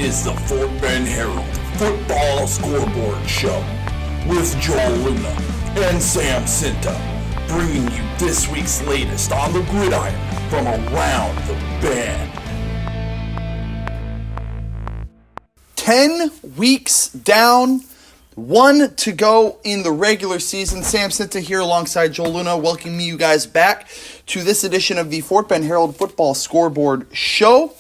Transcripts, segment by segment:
is the Fort Bend Herald Football Scoreboard Show with Joel Luna and Sam Cinta, bringing you this week's latest on the gridiron from around the Bend. 10 weeks down, 1 to go in the regular season. Sam Cinta here alongside Joel Luna, welcoming you guys back to this edition of the Fort Bend Herald Football Scoreboard Show.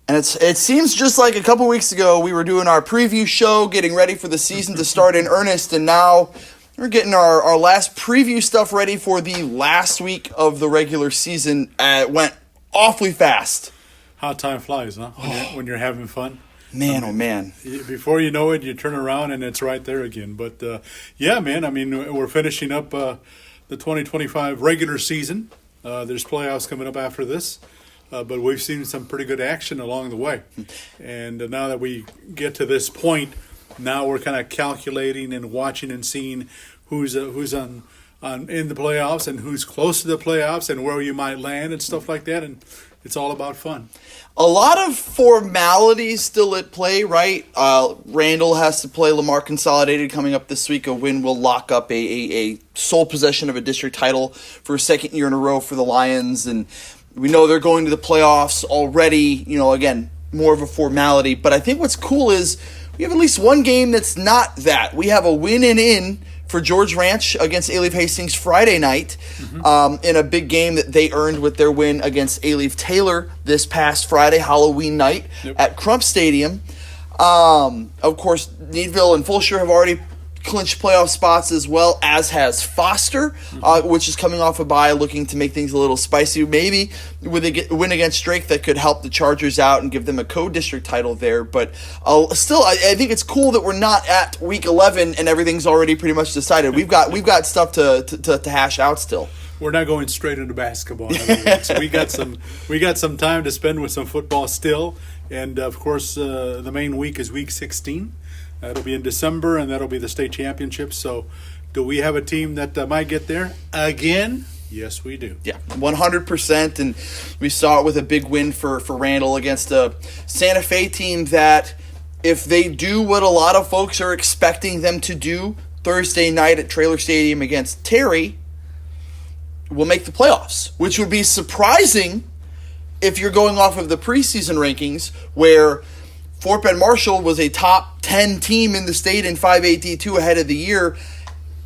And it seems just like a couple weeks ago we were doing our preview show, getting ready for the season to start in earnest, and now we're getting our last preview stuff ready for the last week of the regular season. It went awfully fast. How time flies, huh? When you're having fun. Man, oh man. Before you know it, you turn around and it's right there again. But, yeah, man, I mean, we're finishing up the 2025 regular season. There's playoffs coming up after this. But we've seen some pretty good action along the way. And now that we get to this point, now we're kind of calculating and watching and seeing who's on in the playoffs and who's close to the playoffs and where you might land and stuff like that. And it's all about fun. A lot of formalities still at play, right? Randall has to play Lamar Consolidated coming up this week. A win will lock up a sole possession of a district title for a second year in a row for the Lions. And we know they're going to the playoffs already, again, more of a formality. But I think what's cool is we have at least one game that's not that. We have a win and in for George Ranch against Alief Hastings Friday night in a big game that they earned with their win against Alief Taylor this past Friday, Halloween night at Crump Stadium. Of course, Needville and Fulshear have already clinched playoff spots, as well as has Foster, which is coming off a bye, looking to make things a little spicy. Maybe with a win against Drake that could help the Chargers out and give them a co-district title there. But still, I think it's cool that we're not at week 11 and everything's already pretty much decided. We've got stuff to hash out still. We're not going straight into basketball. We got some time to spend with some football still, and of course, the main week is week 16. That'll be in December, and that'll be the state championship. So, do we have a team that might get there again? Yes, we do. Yeah, 100%. And we saw it with a big win for Randall against a Santa Fe team that, if they do what a lot of folks are expecting them to do Thursday night at Traylor Stadium against Terry, will make the playoffs, which would be surprising if you're going off of the preseason rankings, where Fort Bend Marshall was a top 10 team in the state in 5A D2 ahead of the year.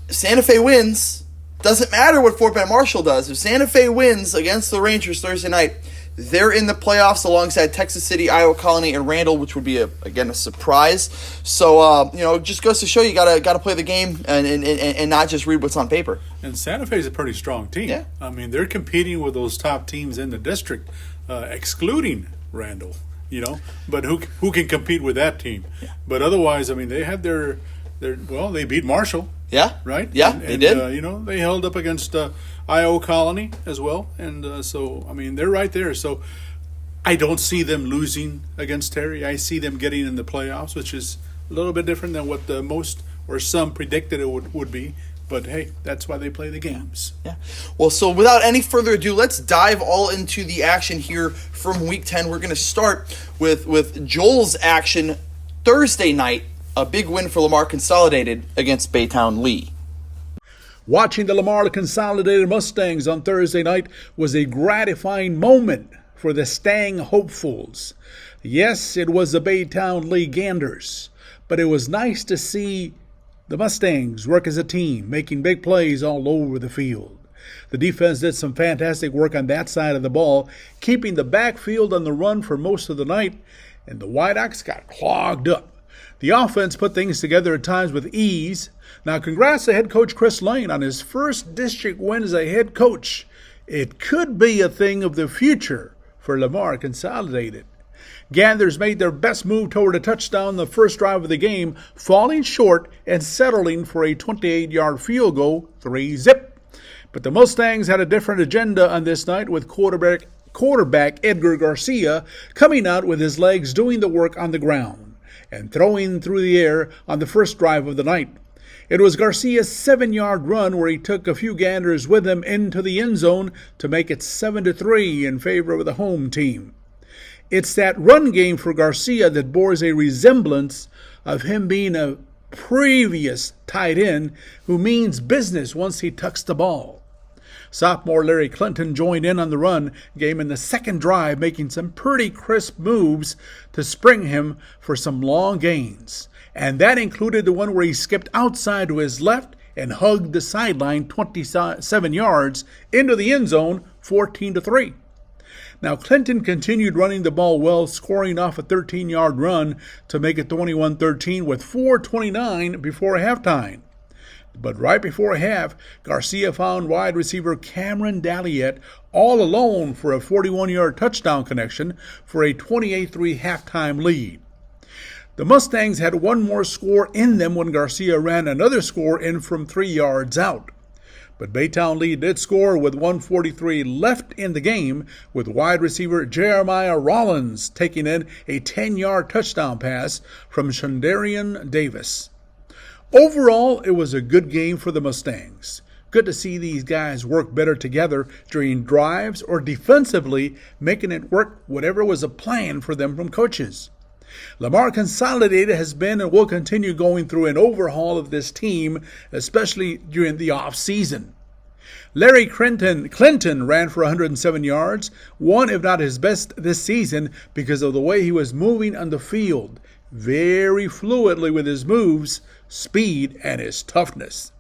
Santa Fe wins. Doesn't matter what Fort Bend Marshall does. If Santa Fe wins against the Rangers Thursday night, they're in the playoffs alongside Texas City, Iowa Colony, and Randall, which would be a surprise. So it just goes to show you gotta play the game and not just read what's on paper. And Santa Fe is a pretty strong team. Yeah. I mean, they're competing with those top teams in the district, excluding Randall. But who can compete with that team? Yeah. But otherwise, I mean, they had their they beat Marshall. Yeah. Right? Yeah, and they did. They held up against Iowa Colony as well. And so, I mean, they're right there. So I don't see them losing against Terry. I see them getting in the playoffs, which is a little bit different than what the most or some predicted it would be. But, hey, that's why they play the games. Yeah. Well, so without any further ado, let's dive all into the action here from Week 10. We're going to start with Joel's action Thursday night, a big win for Lamar Consolidated against Baytown Lee. Watching the Lamar Consolidated Mustangs on Thursday night was a gratifying moment for the Stang hopefuls. Yes, it was the Baytown Lee Ganders, but it was nice to see the Mustangs work as a team, making big plays all over the field. The defense did some fantastic work on that side of the ball, keeping the backfield on the run for most of the night, and the Whiteox got clogged up. The offense put things together at times with ease. Now, congrats to head coach Chris Lane on his first district win as a head coach. It could be a thing of the future for Lamar Consolidated. Ganders made their best move toward a touchdown the first drive of the game, falling short and settling for a 28-yard field goal, 3-zip. But the Mustangs had a different agenda on this night, with quarterback Edgar Garcia coming out with his legs doing the work on the ground and throwing through the air on the first drive of the night. It was Garcia's 7-yard run where he took a few Ganders with him into the end zone to make it 7-3 in favor of the home team. It's that run game for Garcia that bears a resemblance of him being a previous tight end who means business once he tucks the ball. Sophomore Larry Clinton joined in on the run game in the second drive, making some pretty crisp moves to spring him for some long gains. And that included the one where he skipped outside to his left and hugged the sideline 27 yards into the end zone, 14-3. Now, Clinton continued running the ball well, scoring off a 13-yard run to make it 21-13 with 4:29 before halftime. But right before half, Garcia found wide receiver Cameron Dalliette all alone for a 41-yard touchdown connection for a 28-3 halftime lead. The Mustangs had one more score in them when Garcia ran another score in from 3 yards out. But Baytown Lee did score with 1:43 left in the game, with wide receiver Jeremiah Rollins taking in a 10-yard touchdown pass from Shundarian Davis. Overall, it was a good game for the Mustangs. Good to see these guys work better together during drives or defensively, making it work whatever was a plan for them from coaches. Lamar Consolidated has been and will continue going through an overhaul of this team, especially during the off-season. Larry Clinton ran for 107 yards, one if not his best this season because of the way he was moving on the field, very fluidly with his moves, speed, and his toughness.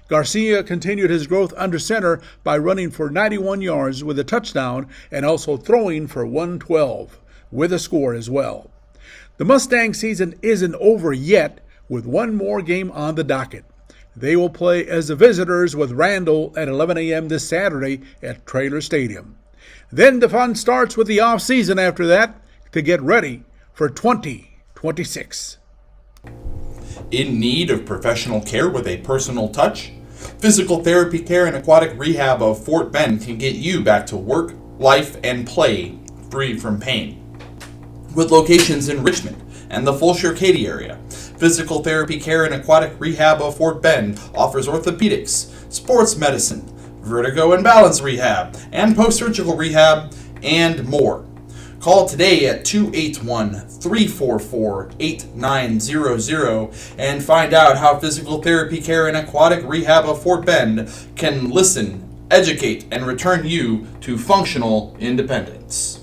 Garcia continued his growth under center by running for 91 yards with a touchdown and also throwing for 112 with a score as well. The Mustang season isn't over yet, with one more game on the docket. They will play as the visitors with Randall at 11 a.m. this Saturday at Traylor Stadium. Then the fun starts with the off-season after that to get ready for 2026. In need of professional care with a personal touch? Physical Therapy Care and Aquatic Rehab of Fort Bend can get you back to work, life, and play free from pain. With locations in Richmond and the Fulshear Katy area, Physical Therapy Care and Aquatic Rehab of Fort Bend offers orthopedics, sports medicine, vertigo and balance rehab, and post-surgical rehab, and more. Call today at 281-344-8900 and find out how Physical Therapy Care and Aquatic Rehab of Fort Bend can listen, educate, and return you to functional independence.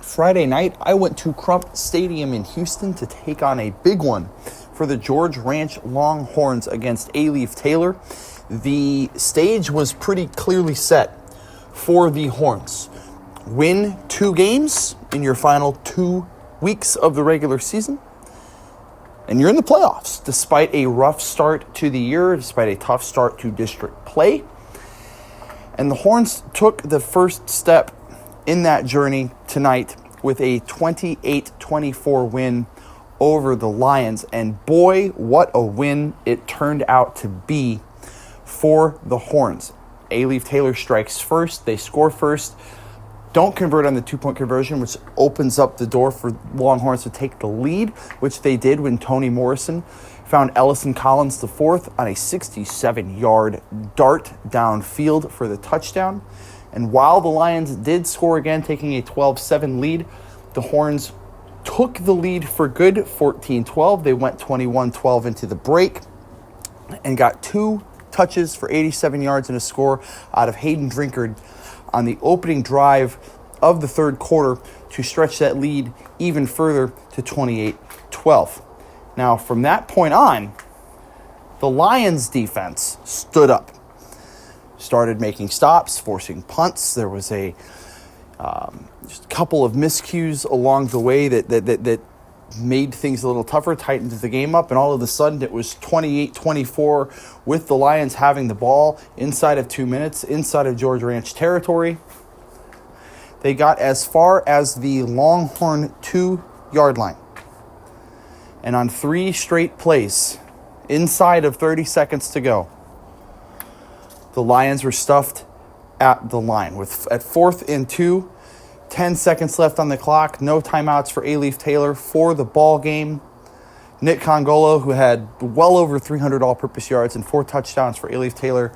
Friday night, I went to Crump Stadium in Houston to take on a big one for the George Ranch Longhorns against A-Leaf Taylor. The stage was pretty clearly set for the Horns. Win 2 games in your final 2 weeks of the regular season, and you're in the playoffs, despite a rough start to the year, despite a tough start to district play. And the Horns took the first step in that journey tonight with a 28-24 win over the Lions. And boy, what a win it turned out to be for the Horns. A-Leaf Taylor strikes first. They score first. Don't convert on the 2-point conversion, which opens up the door for Longhorns to take the lead, which they did when Tony Morrison found Ellison Collins IV on a 67-yard dart downfield for the touchdown. And while the Lions did score again, taking a 12-7 lead, the Horns took the lead for good, 14-12. They went 21-12 into the break and got 2 touches for 87 yards and a score out of Hayden Drinkard on the opening drive of the third quarter to stretch that lead even further to 28-12. Now, from that point on, the Lions defense stood up. Started making stops, forcing punts. There was just a couple of miscues along the way that made things a little tougher, tightened the game up, and all of a sudden it was 28-24 with the Lions having the ball inside of 2 minutes, inside of George Ranch territory. They got as far as the Longhorn 2-yard line. And on 3 straight plays, inside of 30 seconds to go, the Lions were stuffed at the line. At 4th and 2, 10 seconds left on the clock, no timeouts for A-Leaf Taylor for the ball game. Nick Congolo, who had well over 300 all-purpose yards and 4 touchdowns for A-Leaf Taylor,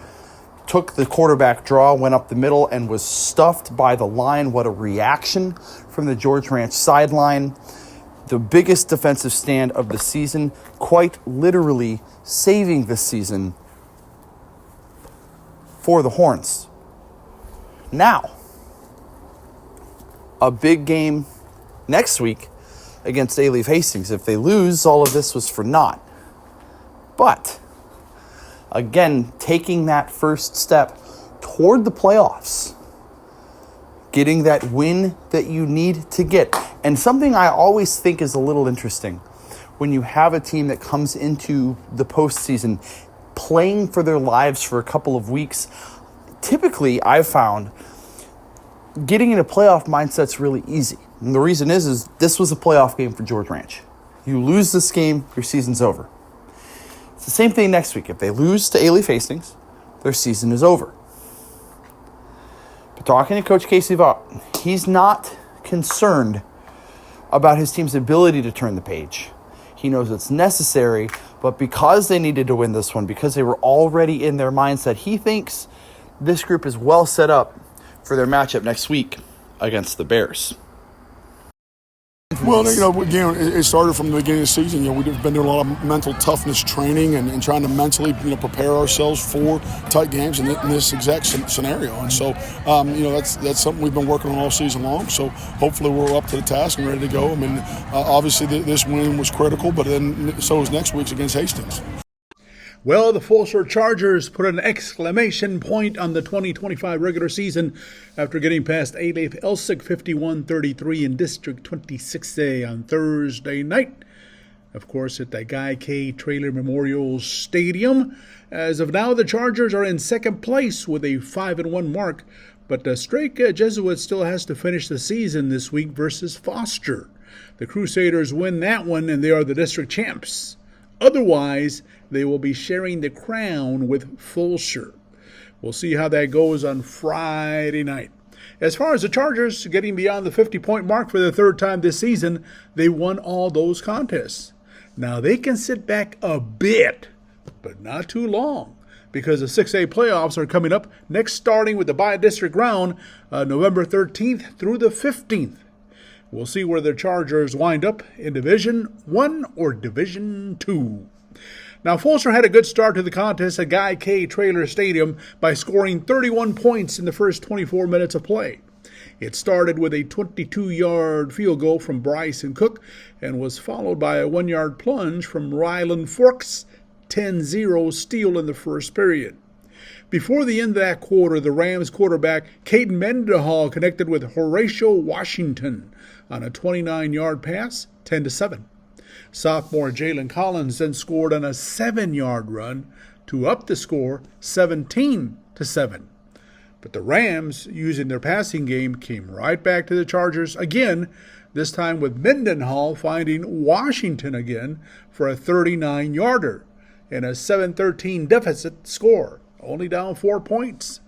took the quarterback draw, went up the middle, and was stuffed by the line. What a reaction from the George Ranch sideline. The biggest defensive stand of the season, quite literally saving the season for the Horns. Now, a big game next week against A-Leaf Hastings. If they lose, all of this was for naught. But, again, taking that first step toward the playoffs, getting that win that you need to get. And something I always think is a little interesting when you have a team that comes into the postseason playing for their lives for a couple of weeks. Typically, I've found getting in a playoff mindset's really easy. And the reason is this was a playoff game for George Ranch. You lose this game, your season's over. It's the same thing next week. If they lose to A-Leaf Hastings, their season is over. But talking to Coach Casey Vaught, he's not concerned about his team's ability to turn the page. He knows it's necessary, but because they needed to win this one, because they were already in their mindset, he thinks this group is well set up for their matchup next week against the Bears. Well, again, it started from the beginning of the season. We've been doing a lot of mental toughness training and trying to mentally, prepare ourselves for tight games in this exact scenario. And so, that's something we've been working on all season long. So hopefully we're up to the task and ready to go. I mean, obviously this win was critical, but then so is next week's against Hastings. Well, the Fulshear Chargers put an exclamation point on the 2025 regular season after getting past A-Leaf Elsik 51-33 in District 26A on Thursday night. Of course, at the Guy K. Traylor Memorial Stadium. As of now, the Chargers are in second place with a 5-1 mark, but the Strake Jesuit still has to finish the season this week versus Foster. The Crusaders win that one, and they are the district champs. Otherwise, they will be sharing the crown with Fulshear. We'll see how that goes on Friday night. As far as the Chargers getting beyond the 50-point mark for the third time this season, they won all those contests. Now they can sit back a bit, but not too long, because the 6A playoffs are coming up next, starting with the bi-district round November 13th through the 15th. We'll see where the Chargers wind up in Division 1 or Division 2. Now, Fulshear had a good start to the contest at Guy K. Traylor Stadium by scoring 31 points in the first 24 minutes of play. It started with a 22-yard field goal from Bryson Cook and was followed by a 1-yard plunge from Ryland Forks, 10-0 steal in the first period. Before the end of that quarter, the Rams quarterback Caden Mendenhall connected with Horatio Washington on a 29-yard pass, 10-7. Sophomore Jalen Collins then scored on a 7-yard run to up the score 17-7. But the Rams, using their passing game, came right back to the Chargers again, this time with Mendenhall finding Washington again for a 39-yarder and a 7-13 deficit score, only down 4 points.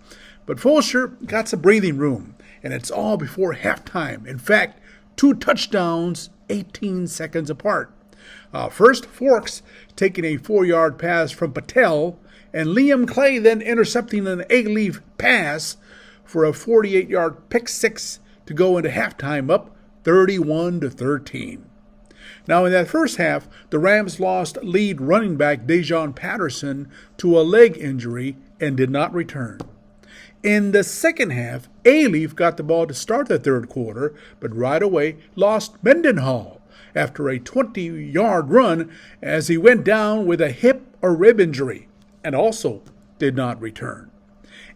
But Fulshear got some breathing room, and it's all before halftime. In fact, 2 touchdowns 18 seconds apart. First, Forks taking a 4-yard pass from Patel, and Liam Clay then intercepting an A-Leaf pass for a 48-yard pick six to go into halftime up 31-13. Now, in that first half, the Rams lost lead running back Dejon Patterson to a leg injury and did not return. In the second half, A-Leaf got the ball to start the third quarter, but right away lost Mendenhall after a 20-yard run as he went down with a hip or rib injury and also did not return.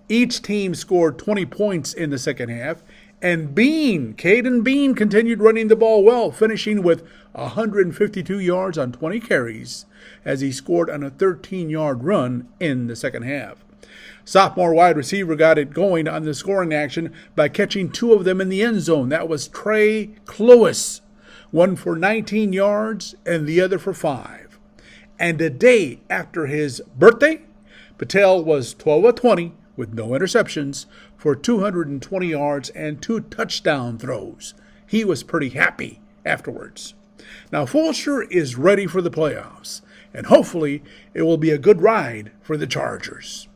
Each team scored 20 points in the second half, and Caden Bean continued running the ball well, finishing with 152 yards on 20 carries as he scored on a 13-yard run in the second half. Sophomore wide receiver got it going on the scoring action by catching 2 of them in the end zone. That was Trey Clois, one for 19 yards and the other for 5. And a day after his birthday, Patel was 12 of 20 with no interceptions for 220 yards and 2 touchdown throws. He was pretty happy afterwards. Now, Fulshear is ready for the playoffs, and hopefully it will be a good ride for the Chargers.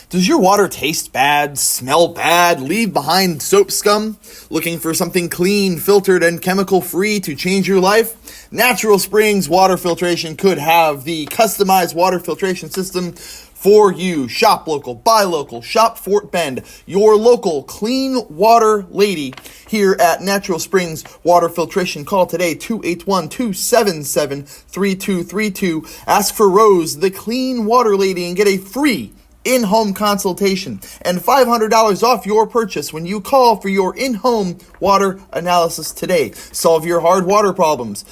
Does your water taste bad, smell bad, leave behind soap scum? Looking for something clean, filtered, and chemical-free to change your life? Natural Springs Water Filtration could have the customized water filtration system for you. Shop local, buy local, shop Fort Bend, your local clean water lady here at Natural Springs Water Filtration. Call today, 281-277-3232. Ask for Rose, the clean water lady, and get a free in-home consultation and $500 off your purchase when you call for your in-home water analysis today. Solve your hard water problems.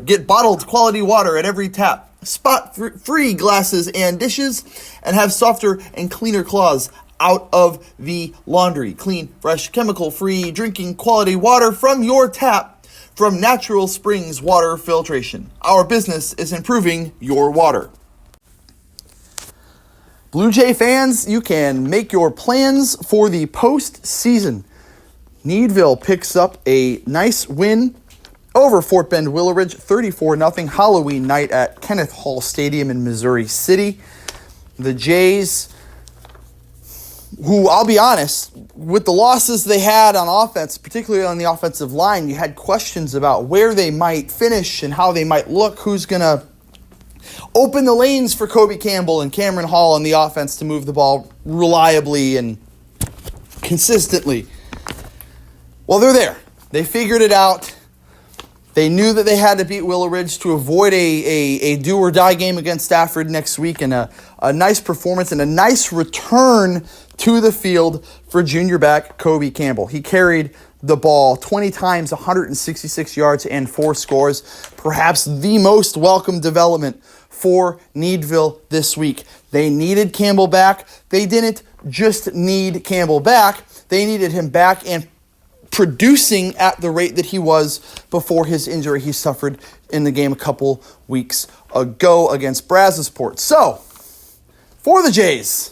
Get bottled quality water at every tap. Spot free glasses and dishes, and have softer and cleaner claws out of the laundry. Clean, fresh, chemical-free drinking quality water from your tap from Natural Springs Water Filtration. Our business is improving your water. Blue Jay fans, you can make your plans for the postseason. Needville picks up a nice win over Fort Bend Willow Ridge, 34-0 Halloween night at Kenneth Hall Stadium in Missouri City. The Jays, who, I'll be honest, with the losses they had on offense, particularly on the offensive line, you had questions about where they might finish and how they might look, who's going to open the lanes for Kobe Campbell and Cameron Hall on the offense to move the ball reliably and consistently. Well, they're there. They figured it out. They knew that they had to beat Willow Ridge to avoid a do-or-die game against Stafford next week, and a nice performance and a nice return to the field for junior back Kobe Campbell. He carried the ball 20 times, 166 yards, and 4 scores. Perhaps the most welcome development for Needville this week. They needed Campbell back. They didn't just need Campbell back. They needed him back and producing at the rate that he was before his injury he suffered in the game a couple weeks ago against Brazosport. So, for the Jays,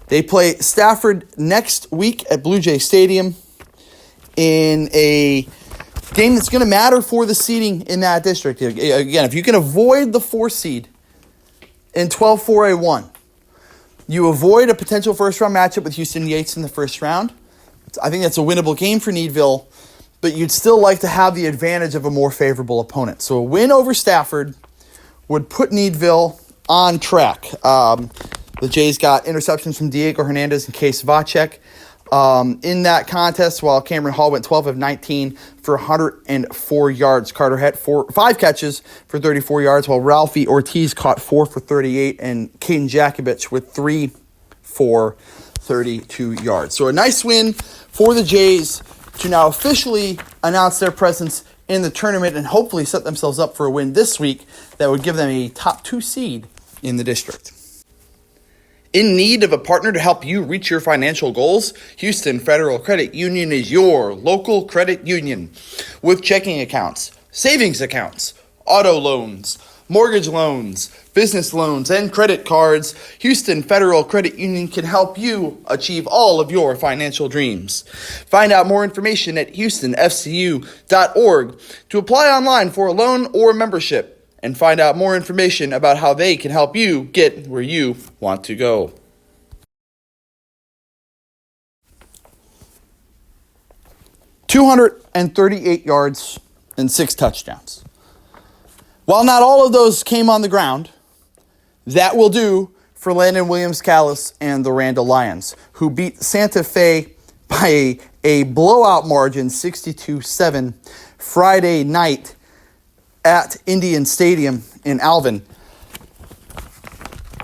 they play Stafford next week at Blue Jay Stadium in a game that's going to matter for the seeding in that district. Again, if you can avoid the 4 seed in 12-4A1, you avoid a potential first-round matchup with Houston Yates in the first round. I think that's a winnable game for Needville, but you'd still like to have the advantage of a more favorable opponent. So a win over Stafford would put Needville on track. The Jays got interceptions from Diego Hernandez and Case Vacek in that contest, while Cameron Hall went 12 of 19 for 104 yards. Carter had 5 catches for 34 yards, while Ralphie Ortiz caught 4 for 38, and Caden Jakovich with 3 for 32 yards. So a nice win for the Jays to now officially announce their presence in the tournament and hopefully set themselves up for a win this week that would give them a top 2 seed in the district. In need of a partner to help you reach your financial goals? Houston Federal Credit Union is your local credit union. With checking accounts, savings accounts, auto loans, mortgage loans, business loans, and credit cards, Houston Federal Credit Union can help you achieve all of your financial dreams. Find out more information at houstonfcu.org to apply online for a loan or membership, and find out more information about how they can help you get where you want to go. ...238 yards and 6 touchdowns. While not all of those came on the ground, that will do for Landon Williams-Callis and the Randall Lions, who beat Santa Fe by a blowout margin, 62-7, Friday night at Indian Stadium in Alvin.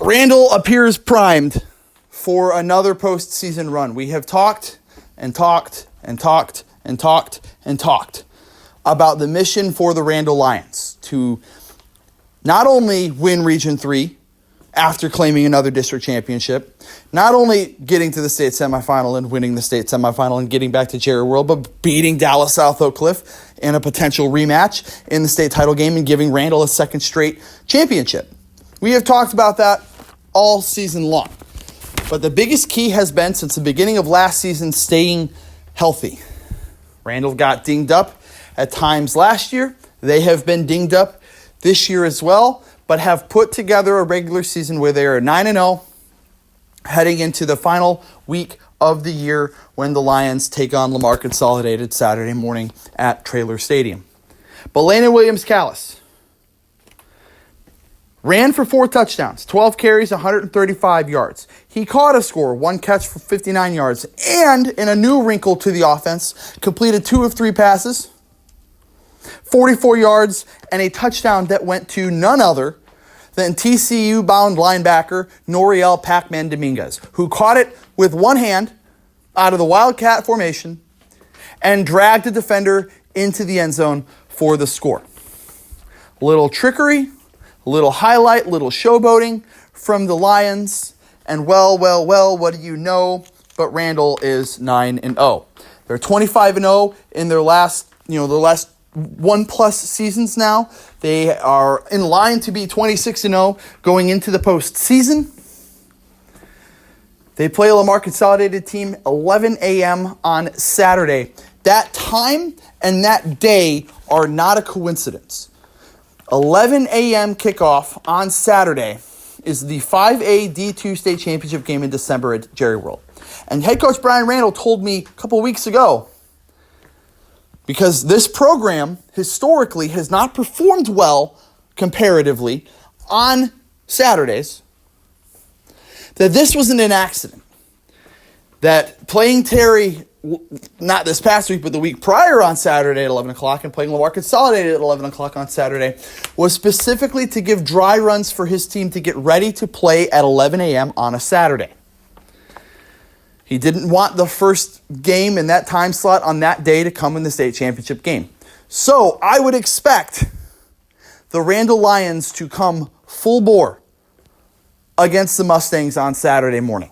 Randall appears primed for another postseason run. We have talked and talked and talked and talked and talked about the mission for the Randall Lions to not only win Region 3 after claiming another district championship, not only getting to the state semifinal and winning the state semifinal and getting back to Jerry World, but beating Dallas South Oak Cliff in a potential rematch in the state title game and giving Randall a second straight championship. We have talked about that all season long. But the biggest key has been, since the beginning of last season, staying healthy. Randall got dinged up at times last year. They have been dinged up this year as well, but have put together a regular season where they are 9-0, heading into the final week of the year when the Lions take on Lamar Consolidated Saturday morning at Traylor Stadium. But Landon Williams-Callis ran for 4 touchdowns, 12 carries, 135 yards. He caught a score, 1 catch for 59 yards, and in a new wrinkle to the offense, completed 2 of 3 passes, 44 yards, and a touchdown that went to none other than TCU-bound linebacker Noriel Pac-Man Dominguez, who caught it with one hand out of the Wildcat formation and dragged the defender into the end zone for the score. Little trickery, little highlight, little showboating from the Lions, and well, what do you know? But Randall is 9-0. They're 25-0 in their last 1+ seasons now. They are in line to be 26-0 going into the postseason. They play a Lamar Consolidated team 11 a.m. on Saturday. That time and that day are not a coincidence. 11 a.m. kickoff on Saturday is the 5A D2 state championship game in December at Jerry World. And head coach Brian Randall told me a couple weeks ago, because this program historically has not performed well comparatively on Saturdays, that this wasn't an accident. That playing Terry, not this past week, but the week prior on Saturday at 11 o'clock and playing Lamar Consolidated at 11 o'clock on Saturday was specifically to give dry runs for his team to get ready to play at 11 a.m. on a Saturday. He didn't want the first game in that time slot on that day to come in the state championship game. So I would expect the Randall Lions to come full bore against the Mustangs on Saturday morning.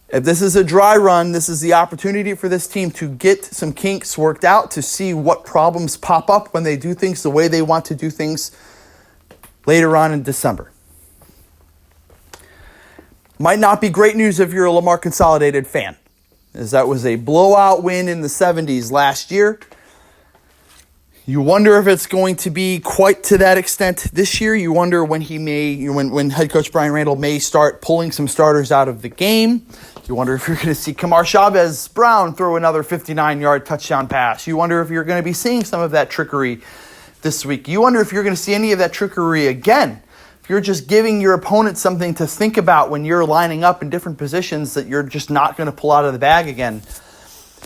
If this is a dry run, this is the opportunity for this team to get some kinks worked out, to see what problems pop up when they do things the way they want to do things later on in December. Might not be great news if you're a Lamar Consolidated fan, as that was a blowout win in the 70s last year. You wonder if it's going to be quite to that extent this year. You wonder when when head coach Brian Randall may start pulling some starters out of the game. You wonder if you're going to see Kamar Chavez-Brown throw another 59-yard touchdown pass. You wonder if you're going to be seeing some of that trickery this week. You wonder if you're going to see any of that trickery again. You're just giving your opponent something to think about when you're lining up in different positions that you're just not going to pull out of the bag again.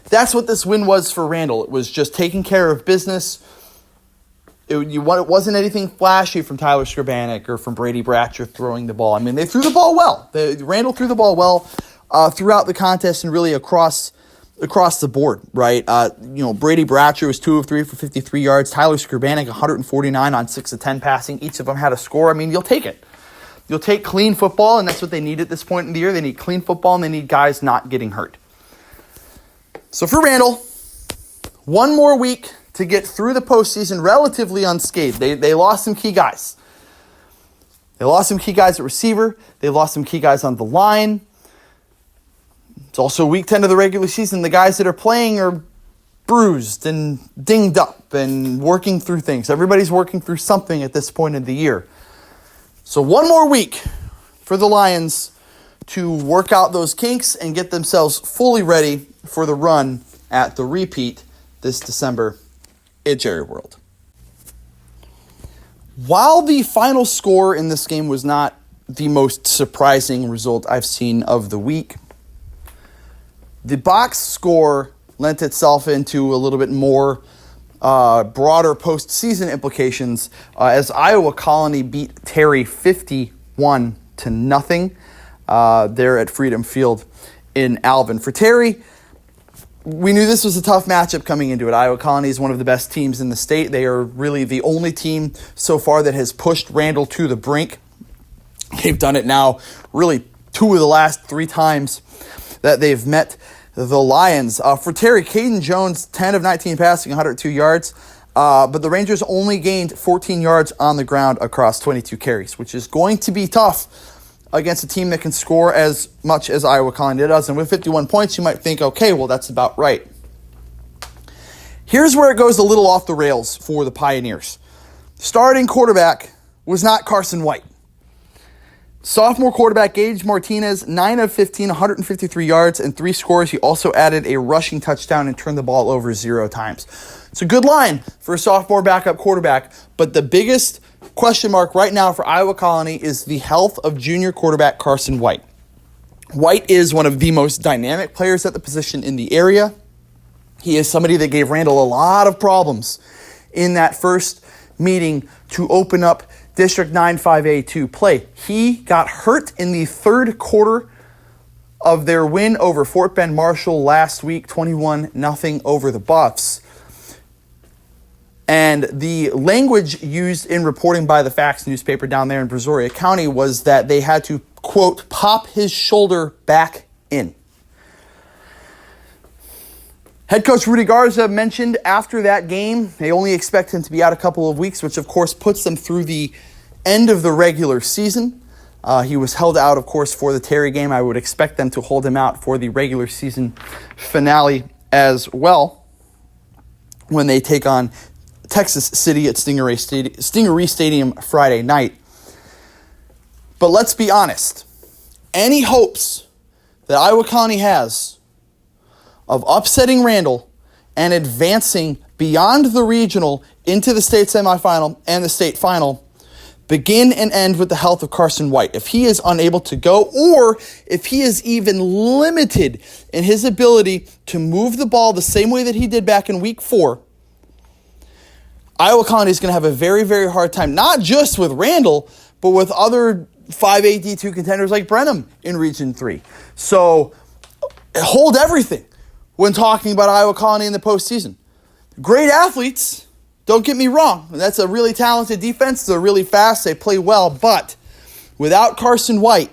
That's what this win was for Randall. It was just taking care of business. It wasn't anything flashy from Tyler Scorbanek or from Brady Bratcher throwing the ball. I mean, they threw the ball well. Randall threw the ball well throughout the contest and really across the board, right? Brady Bratcher was 2 of 3 for 53 yards. Tyler Scorbanek, 149 on 6 of 10 passing. Each of them had a score. I mean, you'll take it. You'll take clean football, and that's what they need at this point in the year. They need clean football, and they need guys not getting hurt. So for Randall, one more week to get through the postseason relatively unscathed. They lost some key guys. They lost some key guys at receiver. They lost some key guys on the line. It's also week 10 of the regular season. The guys that are playing are bruised and dinged up and working through things. Everybody's working through something at this point in the year. So one more week for the Lions to work out those kinks and get themselves fully ready for the run at the repeat this December at Jerry World. While the final score in this game was not the most surprising result I've seen of the week, the box score lent itself into a little bit more broader postseason implications as Iowa Colony beat Terry 51-0 there at Freedom Field in Alvin. For Terry, we knew this was a tough matchup coming into it. Iowa Colony is one of the best teams in the state. They are really the only team so far that has pushed Randall to the brink. They've done it now really 2 of the last 3 times that they've met the Lions. For Terry, Caden Jones, 10 of 19 passing, 102 yards. But the Rangers only gained 14 yards on the ground across 22 carries, which is going to be tough against a team that can score as much as Iowa Colony does. And with 51 points, you might think, okay, well, that's about right. Here's where it goes a little off the rails for the Pioneers. Starting quarterback was not Carson White. Sophomore quarterback Gage Martinez, 9 of 15, 153 yards and 3 scores. He also added a rushing touchdown and turned the ball over 0 times. It's a good line for a sophomore backup quarterback, but the biggest question mark right now for Iowa Colony is the health of junior quarterback Carson White. White is one of the most dynamic players at the position in the area. He is somebody that gave Randall a lot of problems in that first meeting to open up District 9-5A2 play. He got hurt in the third quarter of their win over Fort Bend Marshall last week, 21-0 over the Buffs. And the language used in reporting by the Fax newspaper down there in Brazoria County was that they had to, quote, pop his shoulder back in. Head coach Rudy Garza mentioned after that game, they only expect him to be out a couple of weeks, which of course puts them through the end of the regular season. He was held out, of course, for the Terry game. I would expect them to hold him out for the regular season finale as well when they take on Texas City at Stingery Stadium Friday night. But let's be honest. Any hopes that Iowa County has of upsetting Randall and advancing beyond the regional into the state semifinal and the state final begin and end with the health of Carson White. If he is unable to go, or if he is even limited in his ability to move the ball the same way that he did back in week 4, Iowa County is going to have a very, very hard time, not just with Randall, but with other 5A D2 contenders like Brenham in Region 3. So hold everything when talking about Iowa Colony in the postseason. Great athletes, don't get me wrong. That's a really talented defense. They're really fast. They play well. But without Carson White,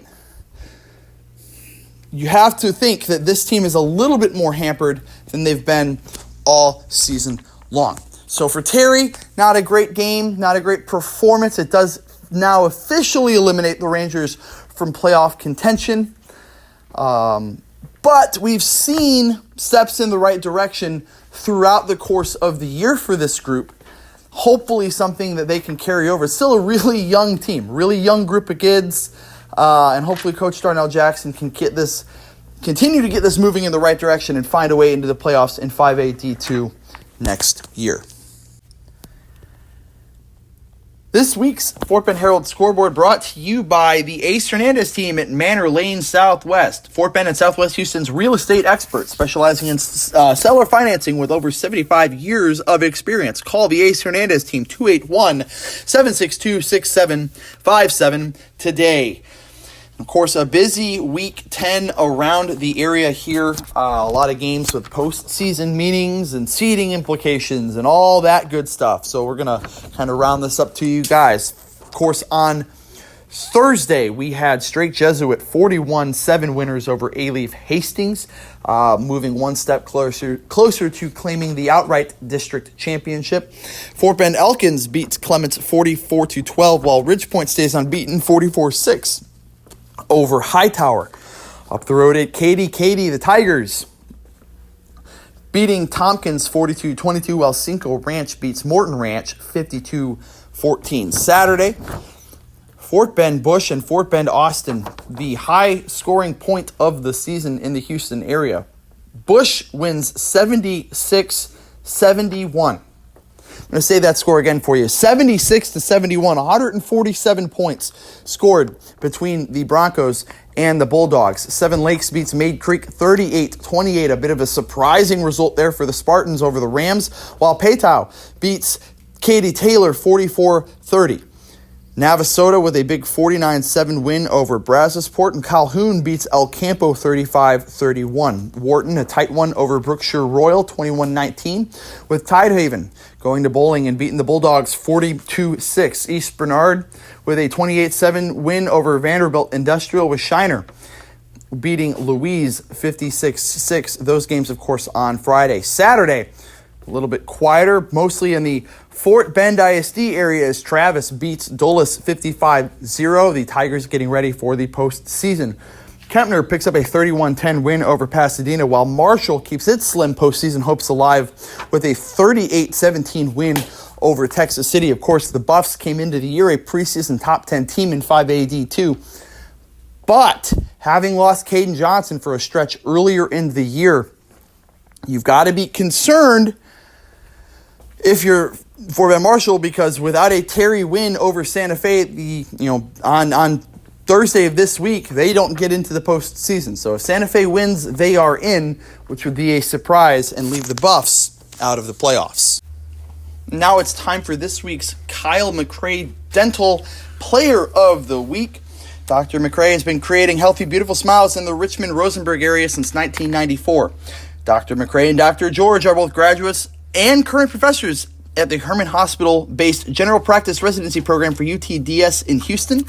you have to think that this team is a little bit more hampered than they've been all season long. So for Terry, not a great game, not a great performance. It does now officially eliminate the Rangers from playoff contention. But we've seen steps in the right direction throughout the course of the year for this group. Hopefully something that they can carry over. It's still a really young team, really young group of kids. And hopefully Coach Darnell Jackson can continue to get this moving in the right direction and find a way into the playoffs in 5A D2 next year. This week's Fort Bend Herald Scoreboard brought to you by the Ace Hernandez team at Manor Lane Southwest. Fort Bend and Southwest Houston's real estate experts specializing in seller financing with over 75 years of experience. Call the Ace Hernandez team 281-762-6757 today. Of course, a busy week 10 around the area here. A lot of games with postseason meetings and seeding implications and all that good stuff. So we're going to kind of round this up to you guys. Of course, on Thursday, we had Straight Jesuit 41-7 winners over A-Leaf Hastings, moving one step closer to claiming the outright district championship. Fort Bend Elkins beats Clements 44-12, while Ridgepoint stays unbeaten 44-6. Over Hightower. Up the road at Katy, the Tigers beating Tompkins 42-22, while Cinco Ranch beats Morton Ranch 52-14. Saturday, Fort Bend Bush and Fort Bend Austin, the high scoring point of the season in the Houston area. Bush wins 76-71. I'm going to say that score again for you. 76-71, 147 points scored between the Broncos and the Bulldogs. Seven Lakes beats Maid Creek 38-28, a bit of a surprising result there for the Spartans over the Rams, while Paytow beats Katy Taylor 44-30. Navasota with a big 49-7 win over Brazosport, and Calhoun beats El Campo 35-31. Wharton, a tight one over Brookshire Royal 21-19, with Tidehaven going to bowling and beating the Bulldogs 42-6. East Bernard with a 28-7 win over Vanderbilt Industrial, with Shiner beating Louise 56-6. Those games, of course, on Friday. Saturday, a little bit quieter, mostly in the Fort Bend ISD area, as Travis beats Dulles 55-0. The Tigers getting ready for the postseason. Kempner picks up a 31-10 win over Pasadena, while Marshall keeps its slim postseason hopes alive with a 38-17 win over Texas City. Of course, the Buffs came into the year a preseason top 10 team in 5A D2, But having lost Caden Johnson for a stretch earlier in the year, you've got to be concerned if you're Fort Bend Marshall, because without a Terry win over Santa Fe, on Thursday of this week, they don't get into the postseason. So if Santa Fe wins, they are in, which would be a surprise and leave the Buffs out of the playoffs. Now it's time for this week's Kyle McRae Dental Player of the Week. Dr. McRae has been creating healthy, beautiful smiles in the Richmond-Rosenberg area since 1994. Dr. McRae and Dr. George are both graduates and current professors at the Herman Hospital-based General Practice Residency Program for UTDS in Houston.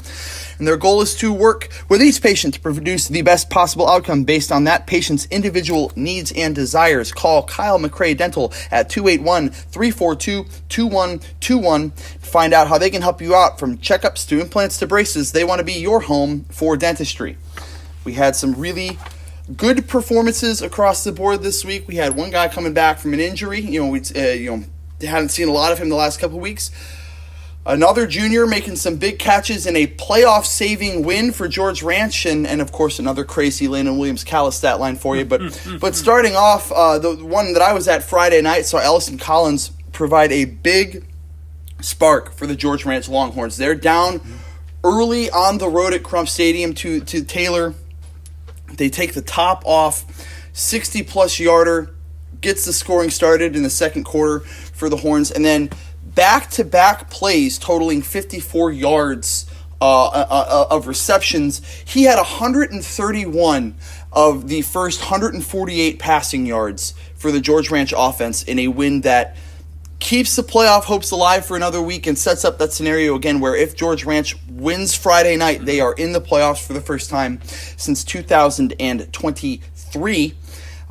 And their goal is to work with each patient to produce the best possible outcome based on that patient's individual needs and desires. Call Kyle McRae Dental at 281-342-2121 to find out how they can help you out, from checkups to implants to braces. They want to be your home for dentistry. We had some really good performances across the board this week. We had one guy coming back from an injury. We hadn't seen a lot of him the last couple of weeks. Another junior making some big catches in a playoff-saving win for George Ranch, and of course another crazy Landon Williams-Callis stat line for you. But starting off, the one that I was at Friday night saw Ellison Collins provide a big spark for the George Ranch Longhorns. They're down early on the road at Crump Stadium to Taylor. They take the top off, 60-plus yarder, gets the scoring started in the second quarter for the Horns, and then back-to-back plays totaling 54 yards of receptions. He had 131 of the first 148 passing yards for the George Ranch offense in a win that keeps the playoff hopes alive for another week and sets up that scenario again where if George Ranch wins Friday night, they are in the playoffs for the first time since 2023.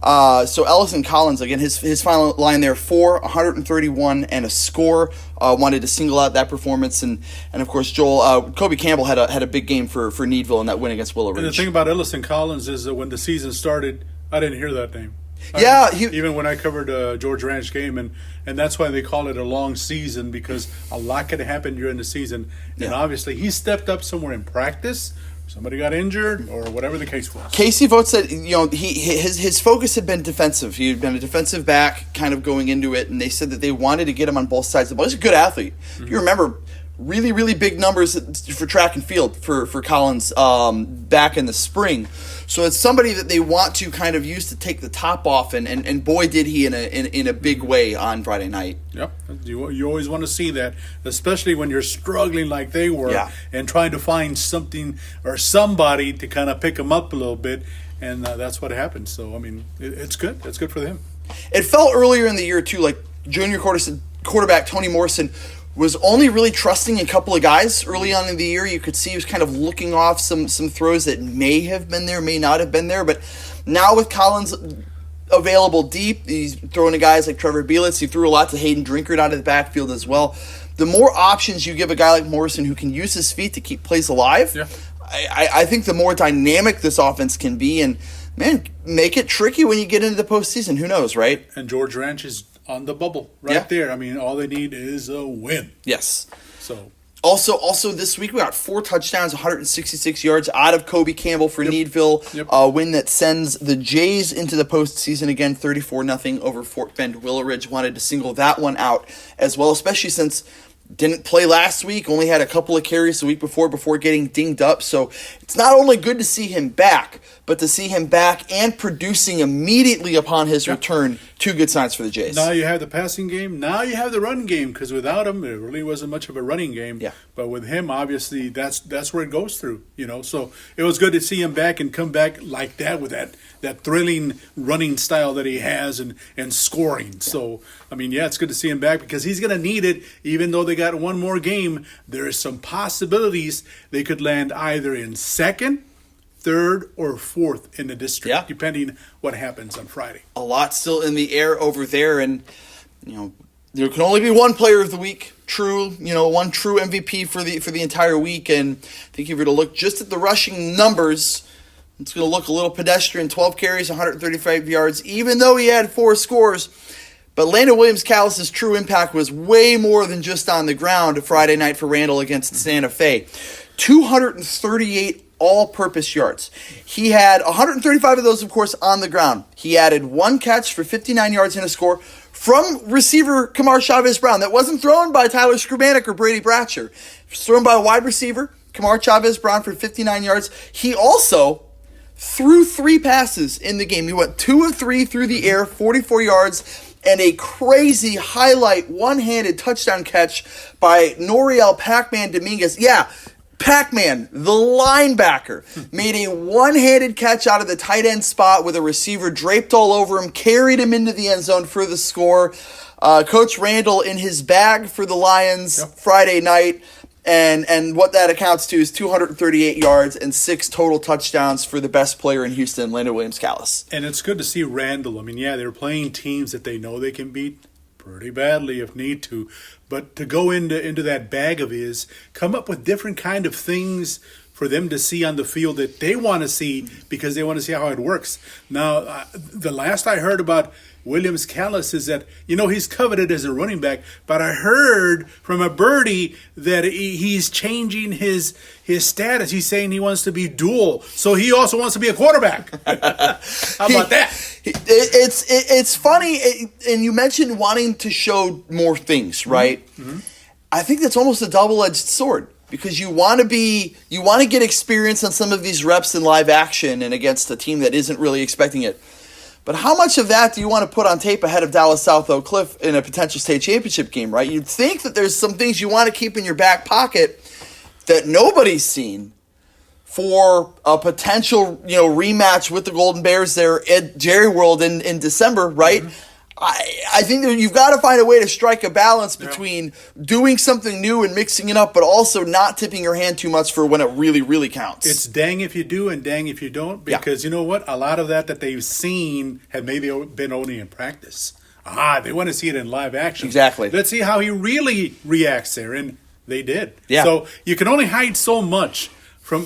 So Ellison Collins, again, his final line there, 131 and a score. Wanted to single out that performance, and of course Kobe Campbell had a big game for Needville in that win against Willow Ridge. And the thing about Ellison Collins is that when the season started, I didn't hear that name. Even when I covered George Ranch game, and that's why they call it a long season, because a lot could happen during the season. And obviously he stepped up somewhere in practice. Somebody got injured, or whatever the case was. Casey Vogt said, his focus had been defensive. He had been a defensive back, kind of going into it, and they said that they wanted to get him on both sides of the ball. He's a good athlete. Mm-hmm. If you remember, really, really big numbers for track and field for Collins back in the spring. So it's somebody that they want to kind of use to take the top off, and boy did he in a big way on Friday night. Yep, you always want to see that, especially when you're struggling like they were and trying to find something or somebody to kind of pick them up a little bit, and that's what happened. So, I mean, it's good. It's good for them. It felt earlier in the year, too, like junior quarterback Tony Morrison was only really trusting a couple of guys early on in the year. You could see he was kind of looking off some throws that may have been there, may not have been there. But now with Collins available deep, he's throwing to guys like Trevor Bielitz. He threw a lot to Hayden Drinkard out of the backfield as well. The more options you give a guy like Morrison who can use his feet to keep plays alive, I think the more dynamic this offense can be. And, man, make it tricky when you get into the postseason. Who knows, right? And George Ranch is on the bubble there. I mean, all they need is a win. Yes. So also this week we got 4 touchdowns, 166 yards out of Kobe Campbell for Needville. A win that sends the Jays into the postseason again, 34-0 over Fort Bend Willow Ridge. Wanted to single that one out as well, especially since didn't play last week, only had a couple of carries the week before getting dinged up. So it's not only good to see him back, but to see him back and producing immediately upon his return. 2 good signs for the Jays. Now you have the passing game. Now you have the run game, because without him, it really wasn't much of a running game. Yeah. But with him, obviously, that's where it goes through. So it was good to see him back and come back like that with that thrilling running style that he has and scoring. So, I mean, it's good to see him back, because he's going to need it. Even though they got one more game, there is some possibilities they could land either in second, third, or fourth in the district, depending what happens on Friday. A lot still in the air over there, and there can only be one player of the week, one true MVP for the entire week. And I think if you were to look just at the rushing numbers, it's going to look a little pedestrian. 12 carries, 135 yards, even though he had 4 scores. But Landon Williams-Callis' true impact was way more than just on the ground Friday night for Randall against Santa Fe. 238 all-purpose yards. He had 135 of those, of course, on the ground. He added 1 catch for 59 yards and a score from receiver Kamar Chavez-Brown. That wasn't thrown by Tyler Skrubanic or Brady Bratcher. It was thrown by a wide receiver, Kamar Chavez-Brown, for 59 yards. He also threw 3 passes in the game. He went 2 of 3 through the air, 44 yards, and a crazy highlight one-handed touchdown catch by Noriel Pac-Man Dominguez. Yeah, Pac-Man, the linebacker, made a one-handed catch out of the tight end spot with a receiver draped all over him, carried him into the end zone for the score. Coach Randall in his bag for the Lions Friday night. And what that accounts to is 238 yards and 6 total touchdowns for the best player in Houston, Landon Williams-Callis. And it's good to see Randall. I mean, yeah, they're playing teams that they know they can beat pretty badly if need to. But to go into that bag of his, come up with different kind of things for them to see on the field that they want to see because they want to see how it works. Now, the last I heard about Williams-Callis is that, he's coveted as a running back, but I heard from a birdie that he's changing his status. He's saying he wants to be dual, so he also wants to be a quarterback. How about that? It's funny, and you mentioned wanting to show more things, right? Mm-hmm. I think that's almost a double-edged sword. Because you want to get experience on some of these reps in live action and against a team that isn't really expecting it. But how much of that do you want to put on tape ahead of Dallas South Oak Cliff in a potential state championship game, right? You'd think that there's some things you want to keep in your back pocket that nobody's seen for a potential, rematch with the Golden Bears there at Jerry World in December, right? Mm-hmm. I think that you've got to find a way to strike a balance between doing something new and mixing it up, but also not tipping your hand too much for when it really, really counts. It's dang if you do and dang if you don't, because you know what? A lot of that they've seen have maybe been only in practice. They want to see it in live action. Exactly. Let's see how he really reacts there, and they did. Yeah. So you can only hide so much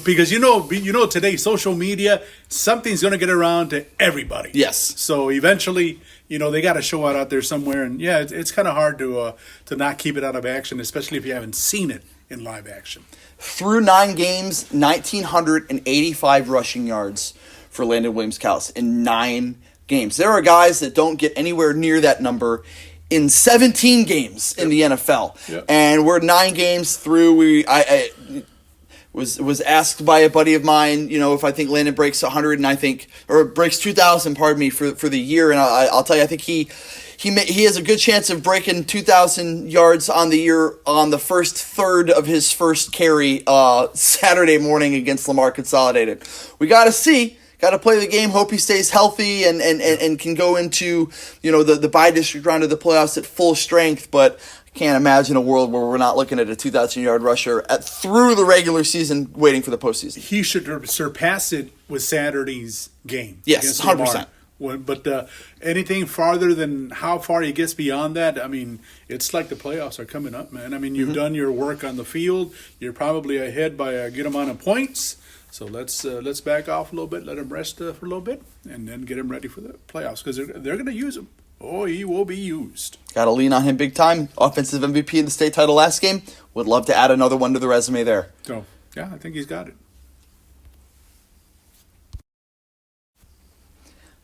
because today social media, something's going to get around to everybody. Yes. So eventually, they got to show it out there somewhere, and it's kind of hard to not keep it out of action, especially if you haven't seen it in live action. Through 9 games, 1,985 rushing yards for Landon Williams-Callis in 9 games. There are guys that don't get anywhere near that number in 17 games in the NFL, and we're 9 games through. I was asked by a buddy of mine, if I think Landon breaks 100 or breaks 2,000, pardon me, for the year. And I'll tell you, I think he has a good chance of breaking 2,000 yards on the year on the first third of his first carry Saturday morning against Lamar Consolidated. We got to see. Got to play the game. Hope he stays healthy and can go into the bi-district round of the playoffs at full strength. But can't imagine a world where we're not looking at a 2,000-yard rusher through the regular season, waiting for the postseason. He should surpass it with Saturday's game. Yes, 100%. But anything farther than how far he gets beyond that, I mean, it's like the playoffs are coming up, man. I mean, you've done your work on the field. You're probably ahead by a good amount of points. So let's back off a little bit, let him rest for a little bit, and then get him ready for the playoffs because they're going to use him. Oh, he will be used. Got to lean on him big time. Offensive MVP in the state title last game. Would love to add another one to the resume there. So, yeah, I think he's got it.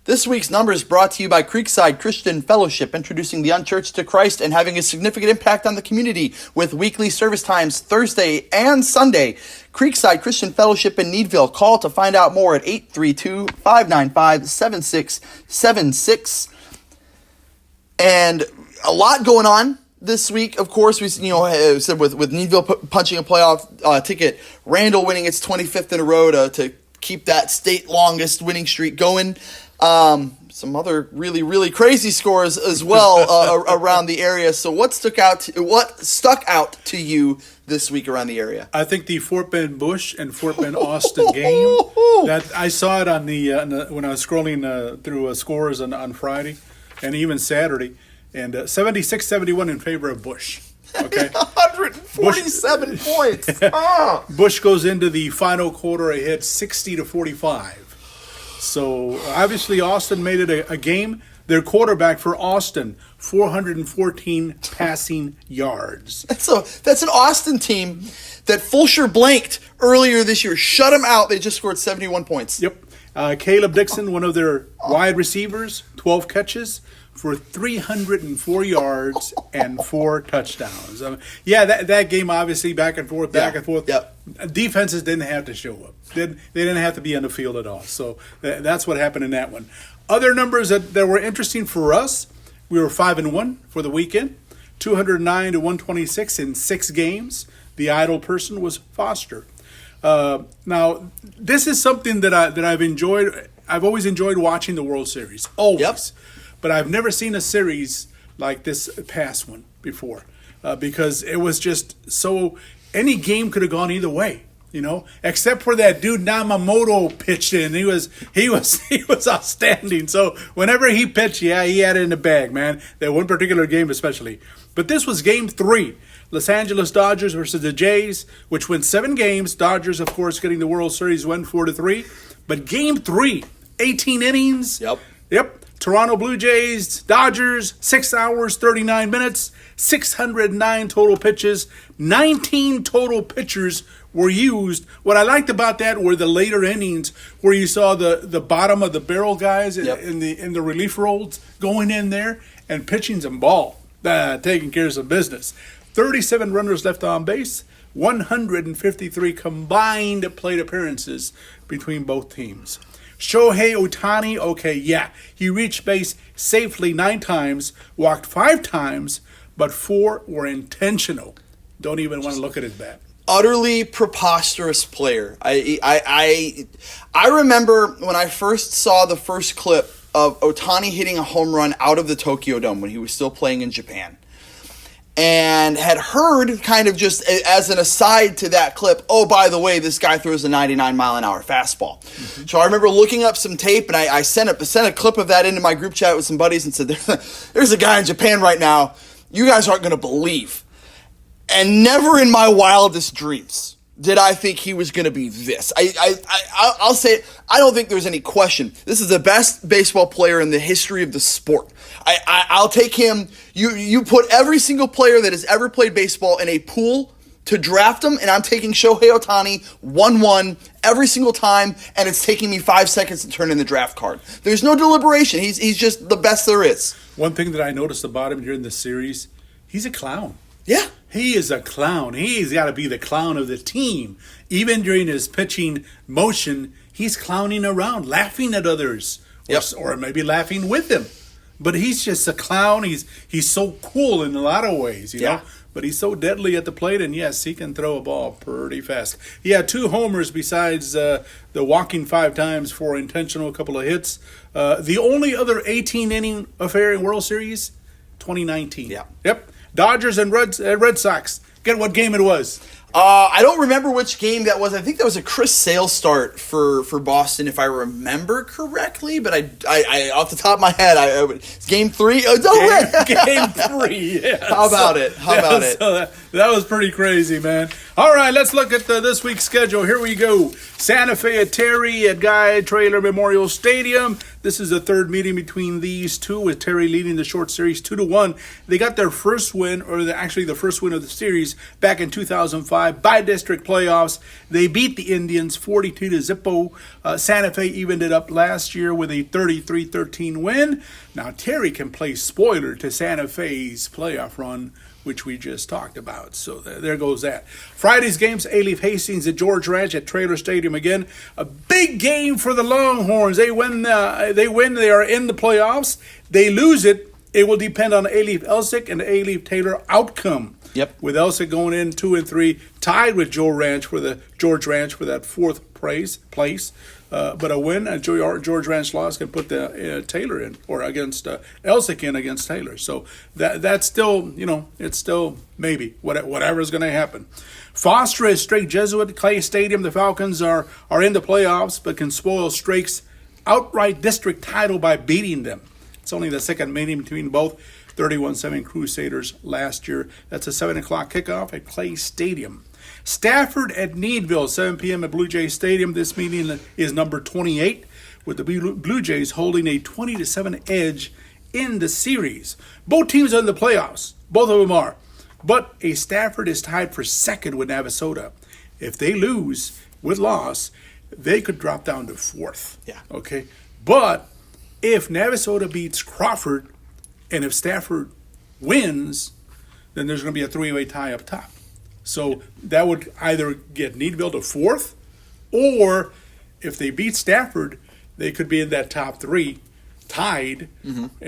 This week's number is brought to you by Creekside Christian Fellowship, introducing the unchurched to Christ and having a significant impact on the community with weekly service times Thursday and Sunday. Creekside Christian Fellowship in Needville. Call to find out more at 832-595-7676. And a lot going on this week. Of course, we said with Needville punching a playoff ticket, Randall winning its 25th in a row to keep that state longest winning streak going. Some other really, really crazy scores as well around the area. So what stuck out to you this week around the area? I think the Fort Bend Bush and Fort Bend Austin game. That I saw it on when I was scrolling through scores on Friday and even Saturday, and 76-71 in favor of Bush. Okay, 147 points. Bush goes into the final quarter ahead 60-45. So obviously Austin made it a game. Their quarterback for Austin, 414 passing yards. That's an Austin team that Fulshear blanked earlier this year. Shut them out. They just scored 71 points. Yep. Caleb Dixon, one of their wide receivers, 12 catches for 304 yards and 4 touchdowns. That game obviously back and forth. Yep. Defenses didn't have to show up. They didn't have to be on the field at all. So that's what happened in that one. Other numbers that were interesting for us, we were 5-1 for the weekend, 209 to 126 in 6 games. The idle person was Foster. Now, this is something that I've enjoyed. I've always enjoyed watching the World Series, always. Yep. But I've never seen a series like this past one before, because it was just so. Any game could have gone either way, except for that dude Namamoto pitched in. He was outstanding. So whenever he pitched, he had it in the bag, man. That one particular game especially. But this was Game 3. Los Angeles Dodgers versus the Jays, which went 7 games. Dodgers, of course, getting the World Series win 4-3. But Game 3, 18 innings. Yep. Toronto Blue Jays, Dodgers, 6 hours, 39 minutes, 609 total pitches, 19 total pitchers were used. What I liked about that were the later innings where you saw the bottom of the barrel guys in the relief roles going in there and pitching some ball, taking care of some business. 37 runners left on base, 153 combined plate appearances between both teams. Shohei Ohtani, he reached base safely 9 times, walked 5 times, but 4 were intentional. Don't even want to look at his bat. Utterly preposterous player. I remember when I first saw the first clip of Ohtani hitting a home run out of the Tokyo Dome when he was still playing in Japan. And had heard kind of just as an aside to that clip, oh, by the way, this guy throws a 99-mile-an-hour fastball. Mm-hmm. So I remember looking up some tape, and I sent a clip of that into my group chat with some buddies and said, there's a guy in Japan right now you guys aren't going to believe. And never in my wildest dreams did I think he was going to be this. I'll say it, I don't think there's any question. This is the best baseball player in the history of the sport. I'll take him. You put every single player that has ever played baseball in a pool to draft him, and I'm taking Shohei Ohtani 1-1 every single time, and it's taking me 5 seconds to turn in the draft card. There's no deliberation. He's just the best there is. One thing that I noticed about him during the series, he's a clown. Yeah. He is a clown. He's got to be the clown of the team. Even during his pitching motion, he's clowning around, laughing at others, or maybe laughing with them. But he's just a clown. He's so cool in a lot of ways, you know. But he's so deadly at the plate, and yes, he can throw a ball pretty fast. He had 2 homers besides the walking 5 times for intentional, couple of hits. The only other 18-inning affair in World Series, 2019. Yeah. Yep. Dodgers and Red Sox. Get what game it was. I don't remember which game that was. I think that was a Chris Sale start for Boston, if I remember correctly. But I off the top of my head, it's Game 3. Oh, Game 3. Yeah. How about it? So that was pretty crazy, man. All right, let's look at this week's schedule. Here we go. Santa Fe at Terry at Guy Traylor Memorial Stadium. This is the third meeting between these two, with Terry leading the short series 2-1. They got their first win, actually the first win of the series, back in 2005 by district playoffs. They beat the Indians 42-0. Santa Fe evened it up last year with a 33-13 win. Now Terry can play spoiler to Santa Fe's playoff run, which we just talked about. So there goes that. Friday's games, A-Leaf Hastings at George Ranch at Traylor Stadium again. A big game for the Longhorns. They win. They are in the playoffs. They lose it. It will depend on A-Leaf Elsick and the A-Leaf Taylor outcome. Yep. With Elsick going in 2-3, tied with George Ranch for that 4th place. But a win at George Ranch loss can put the Taylor in, or against Elsick in against Taylor. So that's still, it's still maybe whatever is going to happen. Foster is straight Jesuit Clay Stadium. The Falcons are in the playoffs, but can spoil Strake's outright district title by beating them. It's only the second meeting between both. 31-7 Crusaders last year. That's a 7 o'clock kickoff at Clay Stadium. Stafford at Needville, 7 p.m. at Blue Jays Stadium. This meeting is number 28, with the Blue Jays holding a 20-7 edge in the series. Both teams are in the playoffs. Both of them are. But a Stafford is tied for second with Navasota. If they lose with loss, they could drop down to fourth. Yeah. Okay. But if Navasota beats Crawford and if Stafford wins, then there's going to be a three-way tie up top. So that would either get Needville to fourth, or if they beat Stafford, they could be in that top three, tied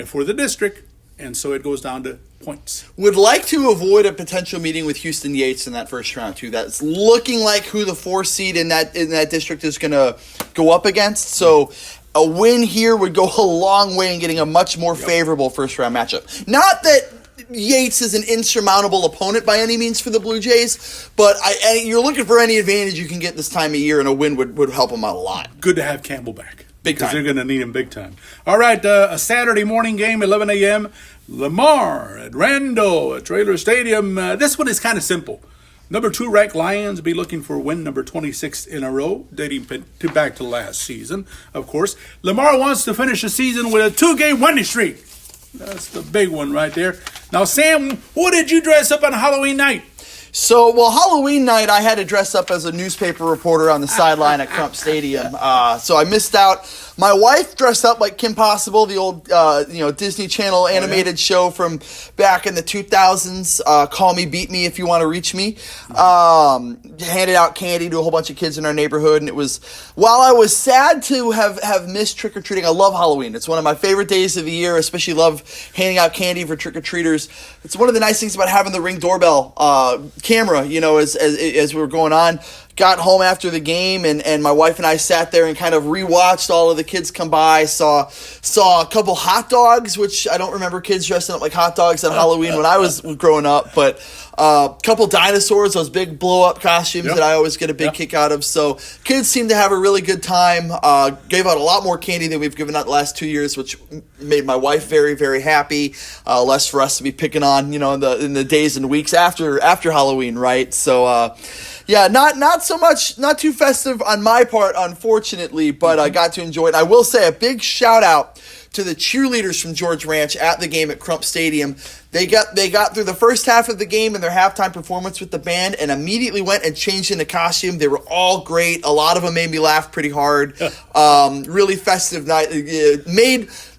for the district, and so it goes down to points. Would like to avoid a potential meeting with Houston Yates in that first round too. That's looking like who the 4 seed in that district is going to go up against. So a win here would go a long way in getting a much more favorable first round matchup. Not that Yates is an insurmountable opponent by any means for the Blue Jays, but you're looking for any advantage you can get this time of year, and a win would help them out a lot. Good to have Campbell back. Big time. Because they're going to need him big time. All right, a Saturday morning game, 11 a.m. Lamar at Randall at Traylor Stadium. This one is kind of simple. Number 2 ranked Lions be looking for win number 26 in a row, dating back to last season, of course. Lamar wants to finish the season with a 2-game winning streak. That's the big one right there. Now, Sam, what did you dress up on Halloween night? So, Halloween night, I had to dress up as a newspaper reporter on the sideline at Crump Stadium. So I missed out. My wife dressed up like Kim Possible, the old Disney Channel animated show from back in the 2000s. Call Me, Beat Me if you want to reach me. Handed out candy to a whole bunch of kids in our neighborhood, and it was, while I was sad to have missed trick-or-treating, I love Halloween. It's one of my favorite days of the year, especially love handing out candy for trick-or-treaters. It's one of the nice things about having the Ring doorbell camera, as we were going on. Got home after the game, and my wife and I sat there and kind of rewatched all of the kids come by. Saw a couple hot dogs, which I don't remember kids dressing up like hot dogs on Halloween when I was growing up, but a couple dinosaurs, those big blow-up costumes that I always get a big kick out of. So kids seem to have a really good time. Gave out a lot more candy than we've given out the last 2 years, which made my wife very, very happy. Less for us to be picking on, in the days and weeks after Halloween, right? So, not so much, not too festive on my part, unfortunately, but I got to enjoy it. I will say a big shout out to the cheerleaders from George Ranch at the game at Crump Stadium. They got through the first half of the game and their halftime performance with the band and immediately went and changed into costume. They were all great. A lot of them made me laugh pretty hard. Really festive night.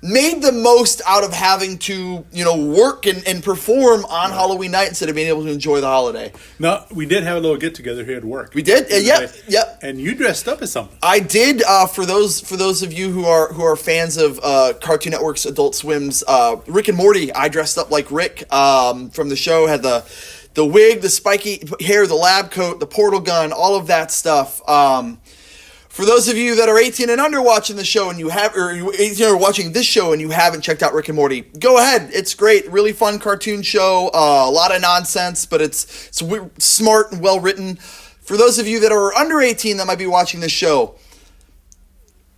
Made the most out of having to, work and perform on Halloween night instead of being able to enjoy the holiday. No, we did have a little get-together here at work. We did? Yep. And you dressed up as something. I did. For those of you who are fans of Cartoon Network's Adult Swim's Rick and Morty, I dressed up like Rick from the show. Had the wig, the spiky hair, the lab coat, the portal gun, all of that stuff. For those of you that are 18 and under watching the show and you have, or 18 or watching this show and you haven't checked out Rick and Morty, go ahead. It's great. Really fun cartoon show. A lot of nonsense, but it's smart and well written. For those of you that are under 18 that might be watching this show,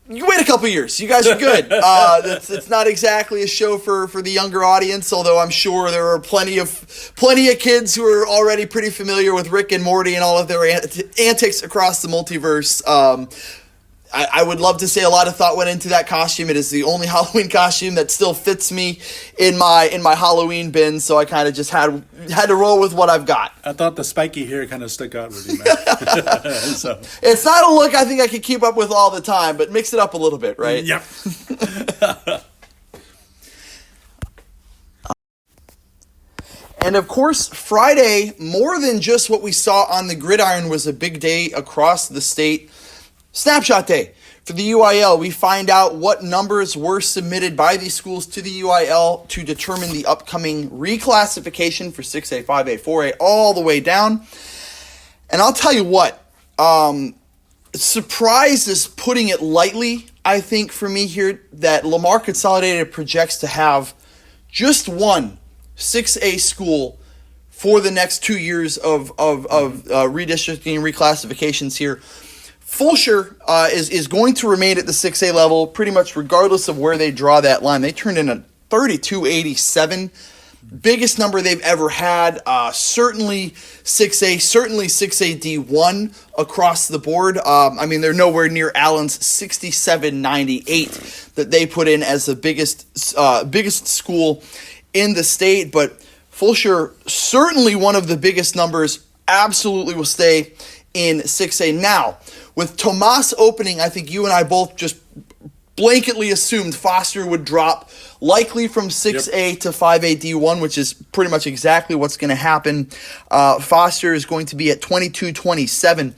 you wait a couple years. You guys are good. It's not exactly a show for the younger audience, although I'm sure there are plenty of kids who are already pretty familiar with Rick and Morty and all of their antics across the multiverse. I would love to say a lot of thought went into that costume. It is the only Halloween costume that still fits me in my Halloween bin, so I kind of just had to roll with what I've got. I thought the spiky hair kind of stuck out with you, man. So. It's not a look I think I could keep up with all the time, but mix it up a little bit, right? Yep. And of course, Friday, more than just what we saw on the gridiron, was a big day across the state. Snapshot day for the UIL. We find out what numbers were submitted by these schools to the UIL to determine the upcoming reclassification for 6A, 5A, 4A, all the way down. And I'll tell you what, surprise is putting it lightly, I think, for me here, that Lamar Consolidated projects to have just one 6A school for the next 2 years of redistricting and reclassifications here. Fulshear is going to remain at the 6A level pretty much regardless of where they draw that line. They turned in a 32-87 biggest number they've ever had. Certainly 6A, certainly 6A D1 across the board. I mean, they're nowhere near Allen's 67.98 that they put in as the biggest school in the state. But Fulshear, certainly one of the biggest numbers, absolutely will stay in 6A. Now, with Tomas opening, I think you and I both just blanketly assumed Foster would drop likely from 6A to 5A D1, which is pretty much exactly what's going to happen. Foster is going to be at 22-27.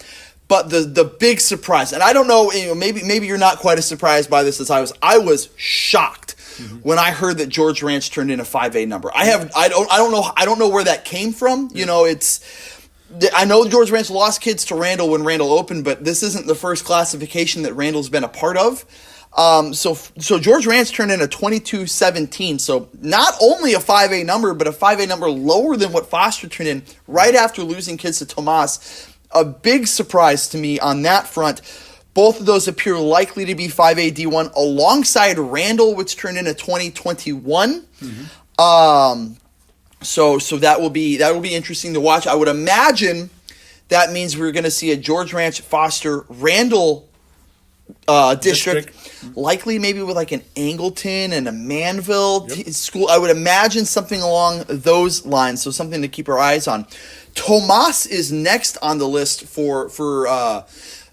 But the big surprise, and I don't know, maybe you're not quite as surprised by this as I was. I was shocked when I heard that George Ranch turned in a 5A number. I don't know where that came from. You know, I know George Ranch lost kids to Randall when Randall opened, but this isn't the first classification that Randall's been a part of. So George Ranch turned in a 22-17. So not only a 5A number, but a 5A number lower than what Foster turned in right after losing kids to Tomas. A big surprise to me on that front. Both of those appear likely to be 5A D1 alongside Randall, which turned in a 2021. So that will be interesting to watch. I would imagine that means we're going to see a George Ranch, Foster, Randall district, likely maybe with like an Angleton and a Manville school. I would imagine something along those lines, so something to keep our eyes on. Tomas is next on the list for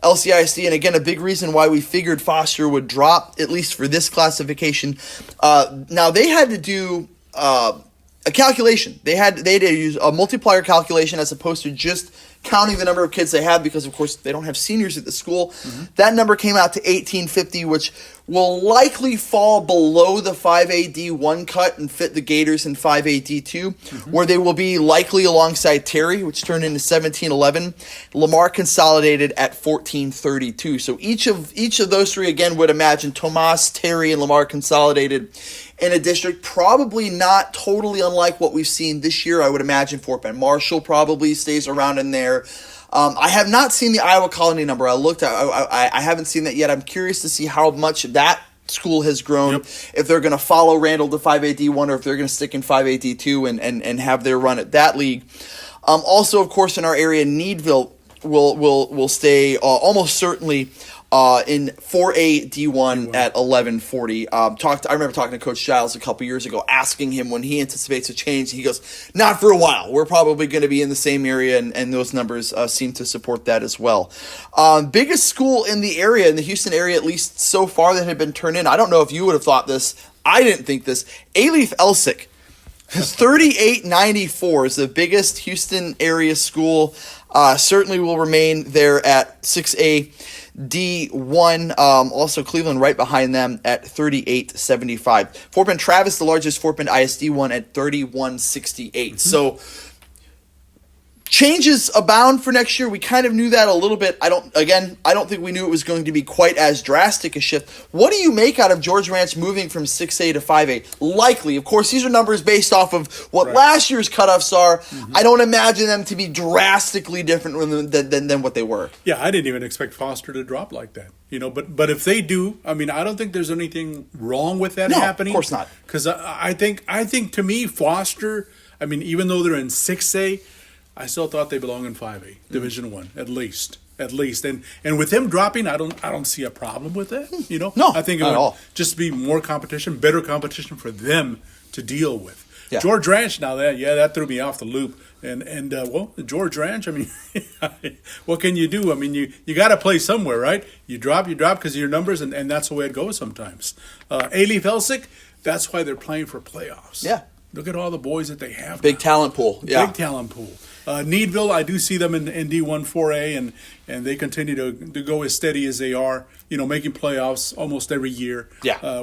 LCISD, and again, a big reason why we figured Foster would drop, at least for this classification. Now, they had to do a calculation. They had to use a multiplier calculation as opposed to just counting the number of kids they have, because, of course, they don't have seniors at the school. That number came out to 1850, which will likely fall below the 5A D1 cut and fit the Gators in 5A D2, where they will be likely alongside Terry, which turned into 1711. Lamar Consolidated at 1432. So each of those three, again, would imagine Tomas, Terry, and Lamar Consolidated in a district probably not totally unlike what we've seen this year. I would imagine Fort Bend Marshall probably stays around in there. I have not seen the Iowa Colony number. I haven't seen that yet. I'm curious to see how much that school has grown, if they're going to follow Randall to 5A D1 or if they're going to stick in 5A D2 and have their run at that league. Also, of course, in our area, Needville will stay almost certainly in 4A D1 at 1140. I remember talking to Coach Giles a couple years ago, asking him when he anticipates a change. He goes, not for a while. We're probably going to be in the same area, and those numbers seem to support that as well. Biggest school in the area, in the Houston area, at least so far, that had been turned in. I don't know if you would have thought this. I didn't think this. Alief Elsick. 3894 is the biggest Houston area school. Certainly will remain there at 6A D1. Also Cleveland right behind them at 3875. Fort Bend Travis, the largest Fort Bend ISD one, at 3168. So changes abound for next year. We kind of knew that a little bit. I don't think we knew it was going to be quite as drastic a shift. What do you make out of George Ranch moving from 6A to 5A? Likely, of course, these are numbers based off of what last year's cutoffs are. I don't imagine them to be drastically different than what they were. Yeah, I didn't even expect Foster to drop like that. But if they do, I mean, I don't think there's anything wrong with that happening. Of course not. Because I think to me, Foster, I mean, even though they're in 6A, I still thought they belong in 5A, Division 1, at least. And with him dropping, I don't see a problem with that. No, I think it would just be more competition, better competition for them to deal with. Yeah. George Ranch, now that threw me off the loop. And George Ranch, I mean, what can you do? I mean, you got to play somewhere, right? You drop because of your numbers, and that's the way it goes sometimes. Alief Elsick, that's why they're playing for playoffs. Yeah. Look at all the boys that they have. Big talent pool. Yeah. Big talent pool. Needville, I do see them in D1 4A, and they continue to go as steady as they are, making playoffs almost every year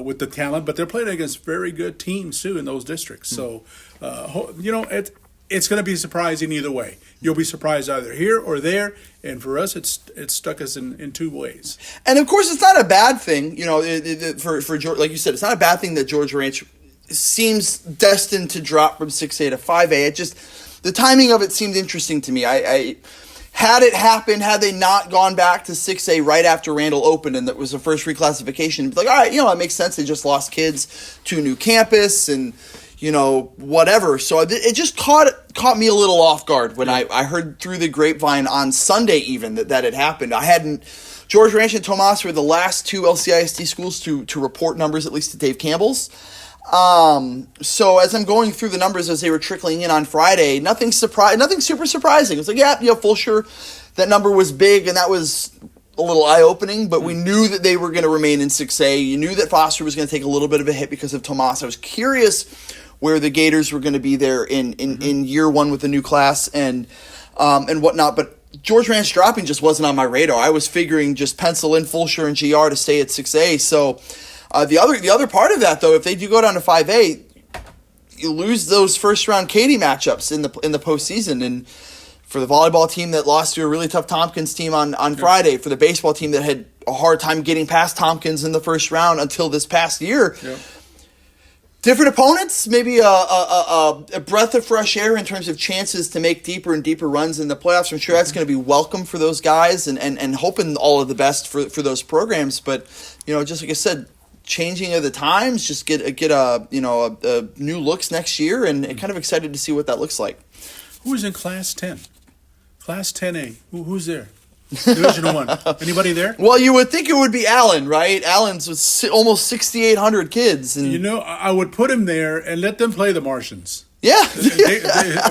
with the talent. But they're playing against very good teams, too, in those districts. So, it's going to be surprising either way. You'll be surprised either here or there, and for us, it's stuck us in two ways. And, of course, it's not a bad thing, for George, like you said, it's not a bad thing that George Ranch seems destined to drop from 6A to 5A. The timing of it seemed interesting to me. I had it happen, had they not gone back to 6A right after Randall opened, and that was the first reclassification, like, all right, it makes sense. They just lost kids to a new campus, and, whatever. So it just caught me a little off guard when I heard through the grapevine on Sunday even that had happened. I hadn't. George Ranch and Tomas were the last two LCISD schools to report numbers, at least to Dave Campbell's. So as I'm going through the numbers as they were trickling in on Friday, nothing super surprising. It's like, Fulshear, that number was big, and that was a little eye-opening, but we knew that they were going to remain in 6A. You knew that Foster was going to take a little bit of a hit because of Tomas. I was curious where the Gators were going to be there in year one with the new class and whatnot, but George Ranch dropping just wasn't on my radar. I was figuring just pencil in Fulshear and GR to stay at 6A. So the other part of that, though, if they do go down to 5A, you lose those first round Katy matchups in the postseason. And for the volleyball team that lost to a really tough Tompkins team on Friday, for the baseball team that had a hard time getting past Tompkins in the first round until this past year. Yep. Different opponents, maybe a breath of fresh air in terms of chances to make deeper and deeper runs in the playoffs. I'm sure that's going to be welcome for those guys and hoping all of the best for those programs. But, just like I said, changing of the times, just get a new looks next year and kind of excited to see what that looks like. Who's in Class 10? Class 10A. Who's there? Division 1. Anybody there? Well, you would think it would be Allen, right? Allen's with almost 6,800 kids. And I would put him there and let them play the Martians. Yeah.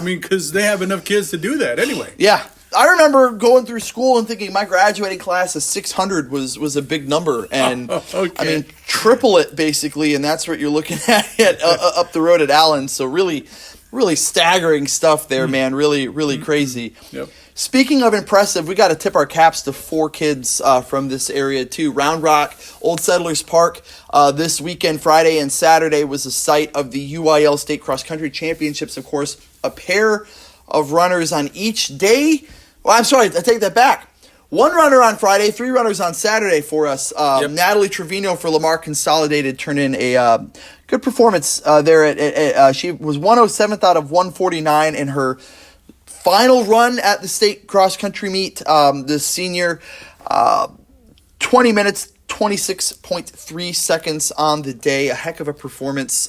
Because they have enough kids to do that anyway. Yeah. I remember going through school and thinking my graduating class of 600 was a big number. And, okay. Triple it, basically, and that's what you're looking at up the road at Allen. So really, really staggering stuff there, man. Really, really crazy. Yep. Speaking of impressive, we got to tip our caps to 4 kids from this area too. Round Rock, Old Settlers Park, this weekend, Friday and Saturday, was the site of the UIL State Cross Country Championships. Of course, a pair of runners on each day. Well, I'm sorry, I take that back. 1 runner on Friday, 3 runners on Saturday for us. Natalie Trevino for Lamar Consolidated turned in a good performance there. She was 107th out of 149 in her final run at the state cross-country meet, the senior, 20 minutes, 26.3 seconds on the day. A heck of a performance.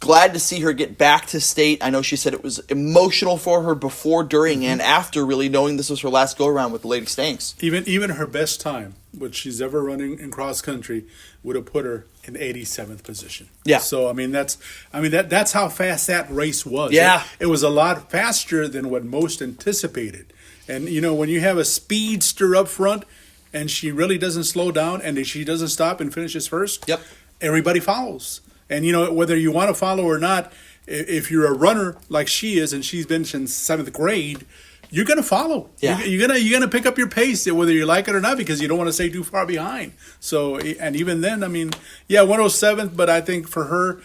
Glad to see her get back to state. I know she said it was emotional for her before, during, and after, really knowing this was her last go-around with the Lady Stanks. Even her best time, which she's ever running in cross-country, would have put her in 87th position. Yeah. So that's how fast that race was. Yeah. It was a lot faster than what most anticipated. And when you have a speedster up front and she really doesn't slow down and she doesn't stop and finishes first, yep, everybody follows. And whether you want to follow or not, if you're a runner like she is and she's been since 7th grade, you're going to follow. Yeah. You're gonna pick up your pace, whether you like it or not, because you don't want to stay too far behind. So, and even then, 107th, but I think for her,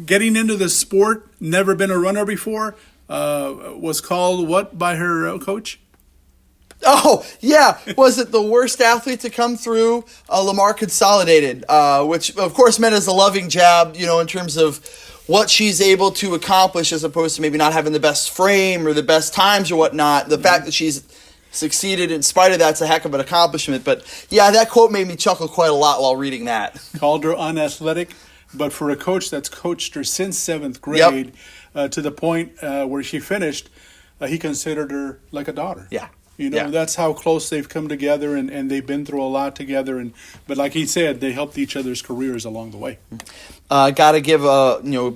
getting into the sport, never been a runner before, was called what by her coach? Oh, yeah. Was it the worst athlete to come through Lamar Consolidated, which, of course, meant as a loving jab, in terms of what she's able to accomplish as opposed to maybe not having the best frame or the best times or whatnot. The fact that she's succeeded in spite of that's a heck of an accomplishment. But, yeah, that quote made me chuckle quite a lot while reading that. Called her unathletic, but for a coach that's coached her since 7th grade, to the point where she finished, he considered her like a daughter. Yeah. That's how close they've come together, and they've been through a lot together. But like he said, they helped each other's careers along the way. Got to give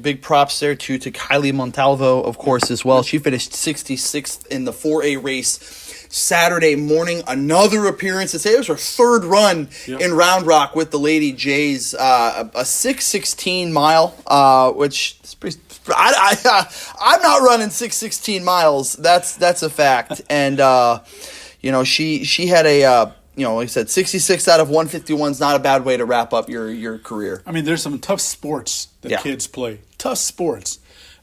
big props there to Kylie Montalvo, of course, as well. She finished 66th in the 4A race Saturday morning. Another appearance. It was her 3rd run in Round Rock with the Lady Jays. A 6:16 mile, which is pretty. I'm not running 6:16 miles. That's a fact. And she had a like I said, 66 out of 151 is not a bad way to wrap up your career. There's some tough sports that kids play. Tough sports.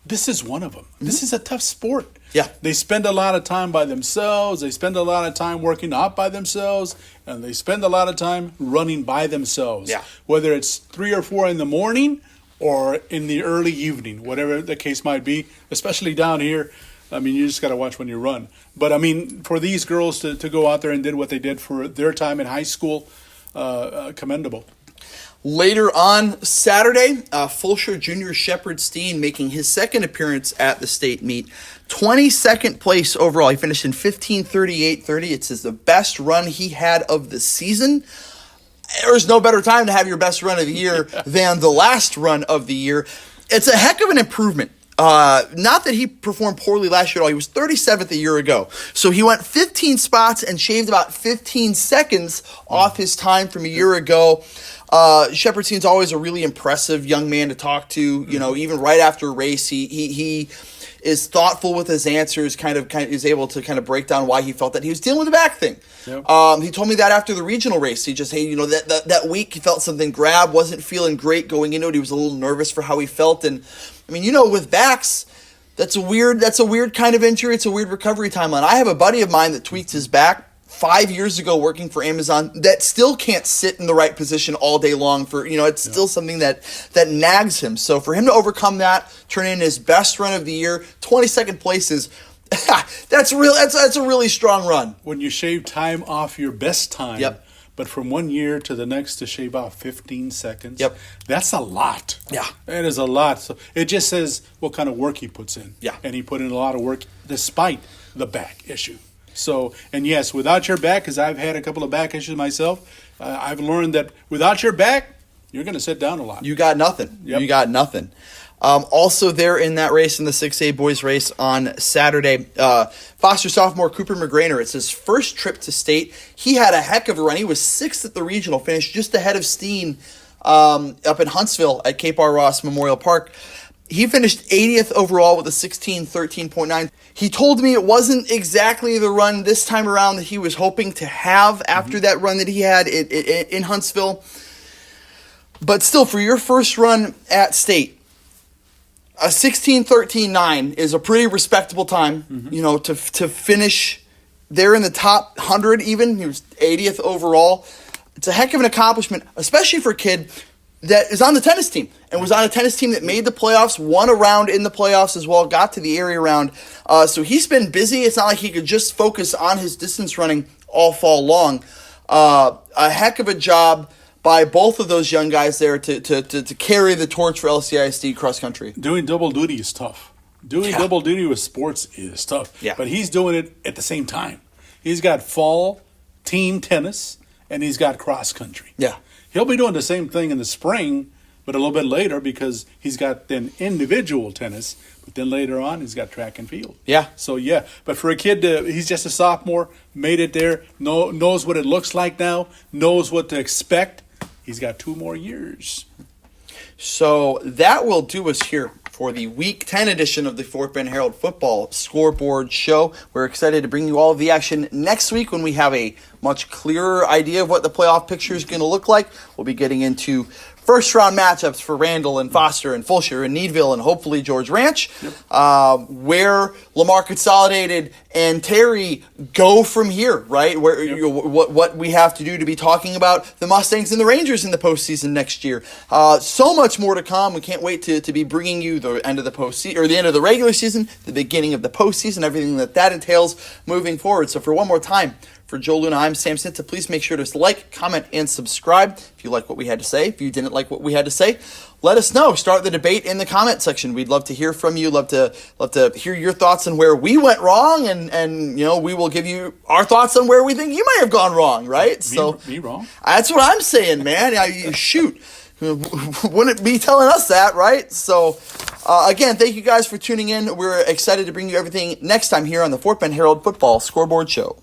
This is one of them. Mm-hmm. This is a tough sport. Yeah. They spend a lot of time by themselves. They spend a lot of time working out by themselves. And they spend a lot of time running by themselves. Yeah. Whether it's 3 or 4 in the morning or in the early evening, whatever the case might be, especially down here. You just got to watch when you run. But, for these girls to go out there and did what they did for their time in high school, commendable. Later on Saturday, Fulshear Jr. Shepard Steen making his second appearance at the state meet. 22nd place overall. He finished in 15:38.30. It says the best run he had of the season. There's no better time to have your best run of the year than the last run of the year. It's a heck of an improvement. Not that he performed poorly last year at all. He was 37th a year ago. So he went 15 spots and shaved about 15 seconds off his time from a year ago. Shepard Steen's always a really impressive young man to talk to. You know, even right after a race, he is thoughtful with his answers, kind of is able to kind of break down why he felt that he was dealing with the back thing. Yep. He told me that after the regional race. He just, hey, you know, that week he felt something grab, wasn't feeling great going into it. He was a little nervous for how he felt. And I mean, you know, with backs, that's a weird kind of injury. It's a weird recovery timeline. I have a buddy of mine that tweaked his back 5 years ago working for Amazon that still can't sit in the right position all day long for, you know, it's still something that nags him. So for him to overcome that, turn in his best run of the year, 22nd place is, that's a really strong run. When you shave time off your best time, yep. But from 1 year to the next to shave off 15 seconds, yep. That's a lot. Yeah. That is a lot. So it just says what kind of work he puts in. Yeah. And he put in a lot of work despite the back issue. So, and yes, without your back, because I've had a couple of back issues myself, I've learned that without your back, you're going to sit down a lot. You got nothing. Yep. You got nothing. Also there in that race, in the 6A boys race on Saturday, Foster sophomore Cooper McGrainer, it's his first trip to state. He had a heck of a run. He was 6th at the regional, finished just ahead of Steen up in Huntsville at Cape R. Ross Memorial Park. He finished 80th overall with a 16:13.9. He told me it wasn't exactly the run this time around that he was hoping to have after that run that he had in Huntsville. But still, for your first run at state, a 16:13.9 is a pretty respectable time, you know, to finish there in the top 100 even. He was 80th overall. It's a heck of an accomplishment, especially for a kid that is on the tennis team and was on a tennis team that made the playoffs, won a round in the playoffs as well, got to the area round. So he's been busy. It's not like he could just focus on his distance running all fall long. A heck of a job by both of those young guys there to carry the torch for LCISD cross country. Doing double duty is tough. Double duty with sports is tough. Yeah. But he's doing it at the same time. He's got fall team tennis and he's got cross country. Yeah. He'll be doing the same thing in the spring, but a little bit later because he's got then individual tennis, but then later on he's got track and field. Yeah. So, yeah. But for a kid, he's just a sophomore, made it there, knows what it looks like now, knows what to expect. He's got 2 more years. So that will do us here for the Week 10 edition of the Fort Bend Herald Football Scoreboard Show. We're excited to bring you all of the action next week when we have a much clearer idea of what the playoff picture is going to look like. We'll be getting into first-round matchups for Randall and Foster and Fulshear and Needville and hopefully George Ranch, where Lamar Consolidated and Terry go from here, right? Where what we have to do to be talking about the Mustangs and the Rangers in the postseason next year. So much more to come. We can't wait to be bringing you the end of the postseason or the end of the regular season, the beginning of the postseason, everything that entails moving forward. So for one more time, for Joe Luna, I'm Sam Cinta. Please make sure to like, comment, and subscribe if you like what we had to say. If you didn't like what we had to say, let us know. Start the debate in the comment section. We'd love to hear from you. Love to hear your thoughts on where we went wrong, and you know, we will give you our thoughts on where we think you might have gone wrong. Right? Me wrong? That's what I'm saying, man. Shoot. Wouldn't be telling us that, right? So, again, thank you guys for tuning in. We're excited to bring you everything next time here on the Fort Bend Herald Football Scoreboard Show.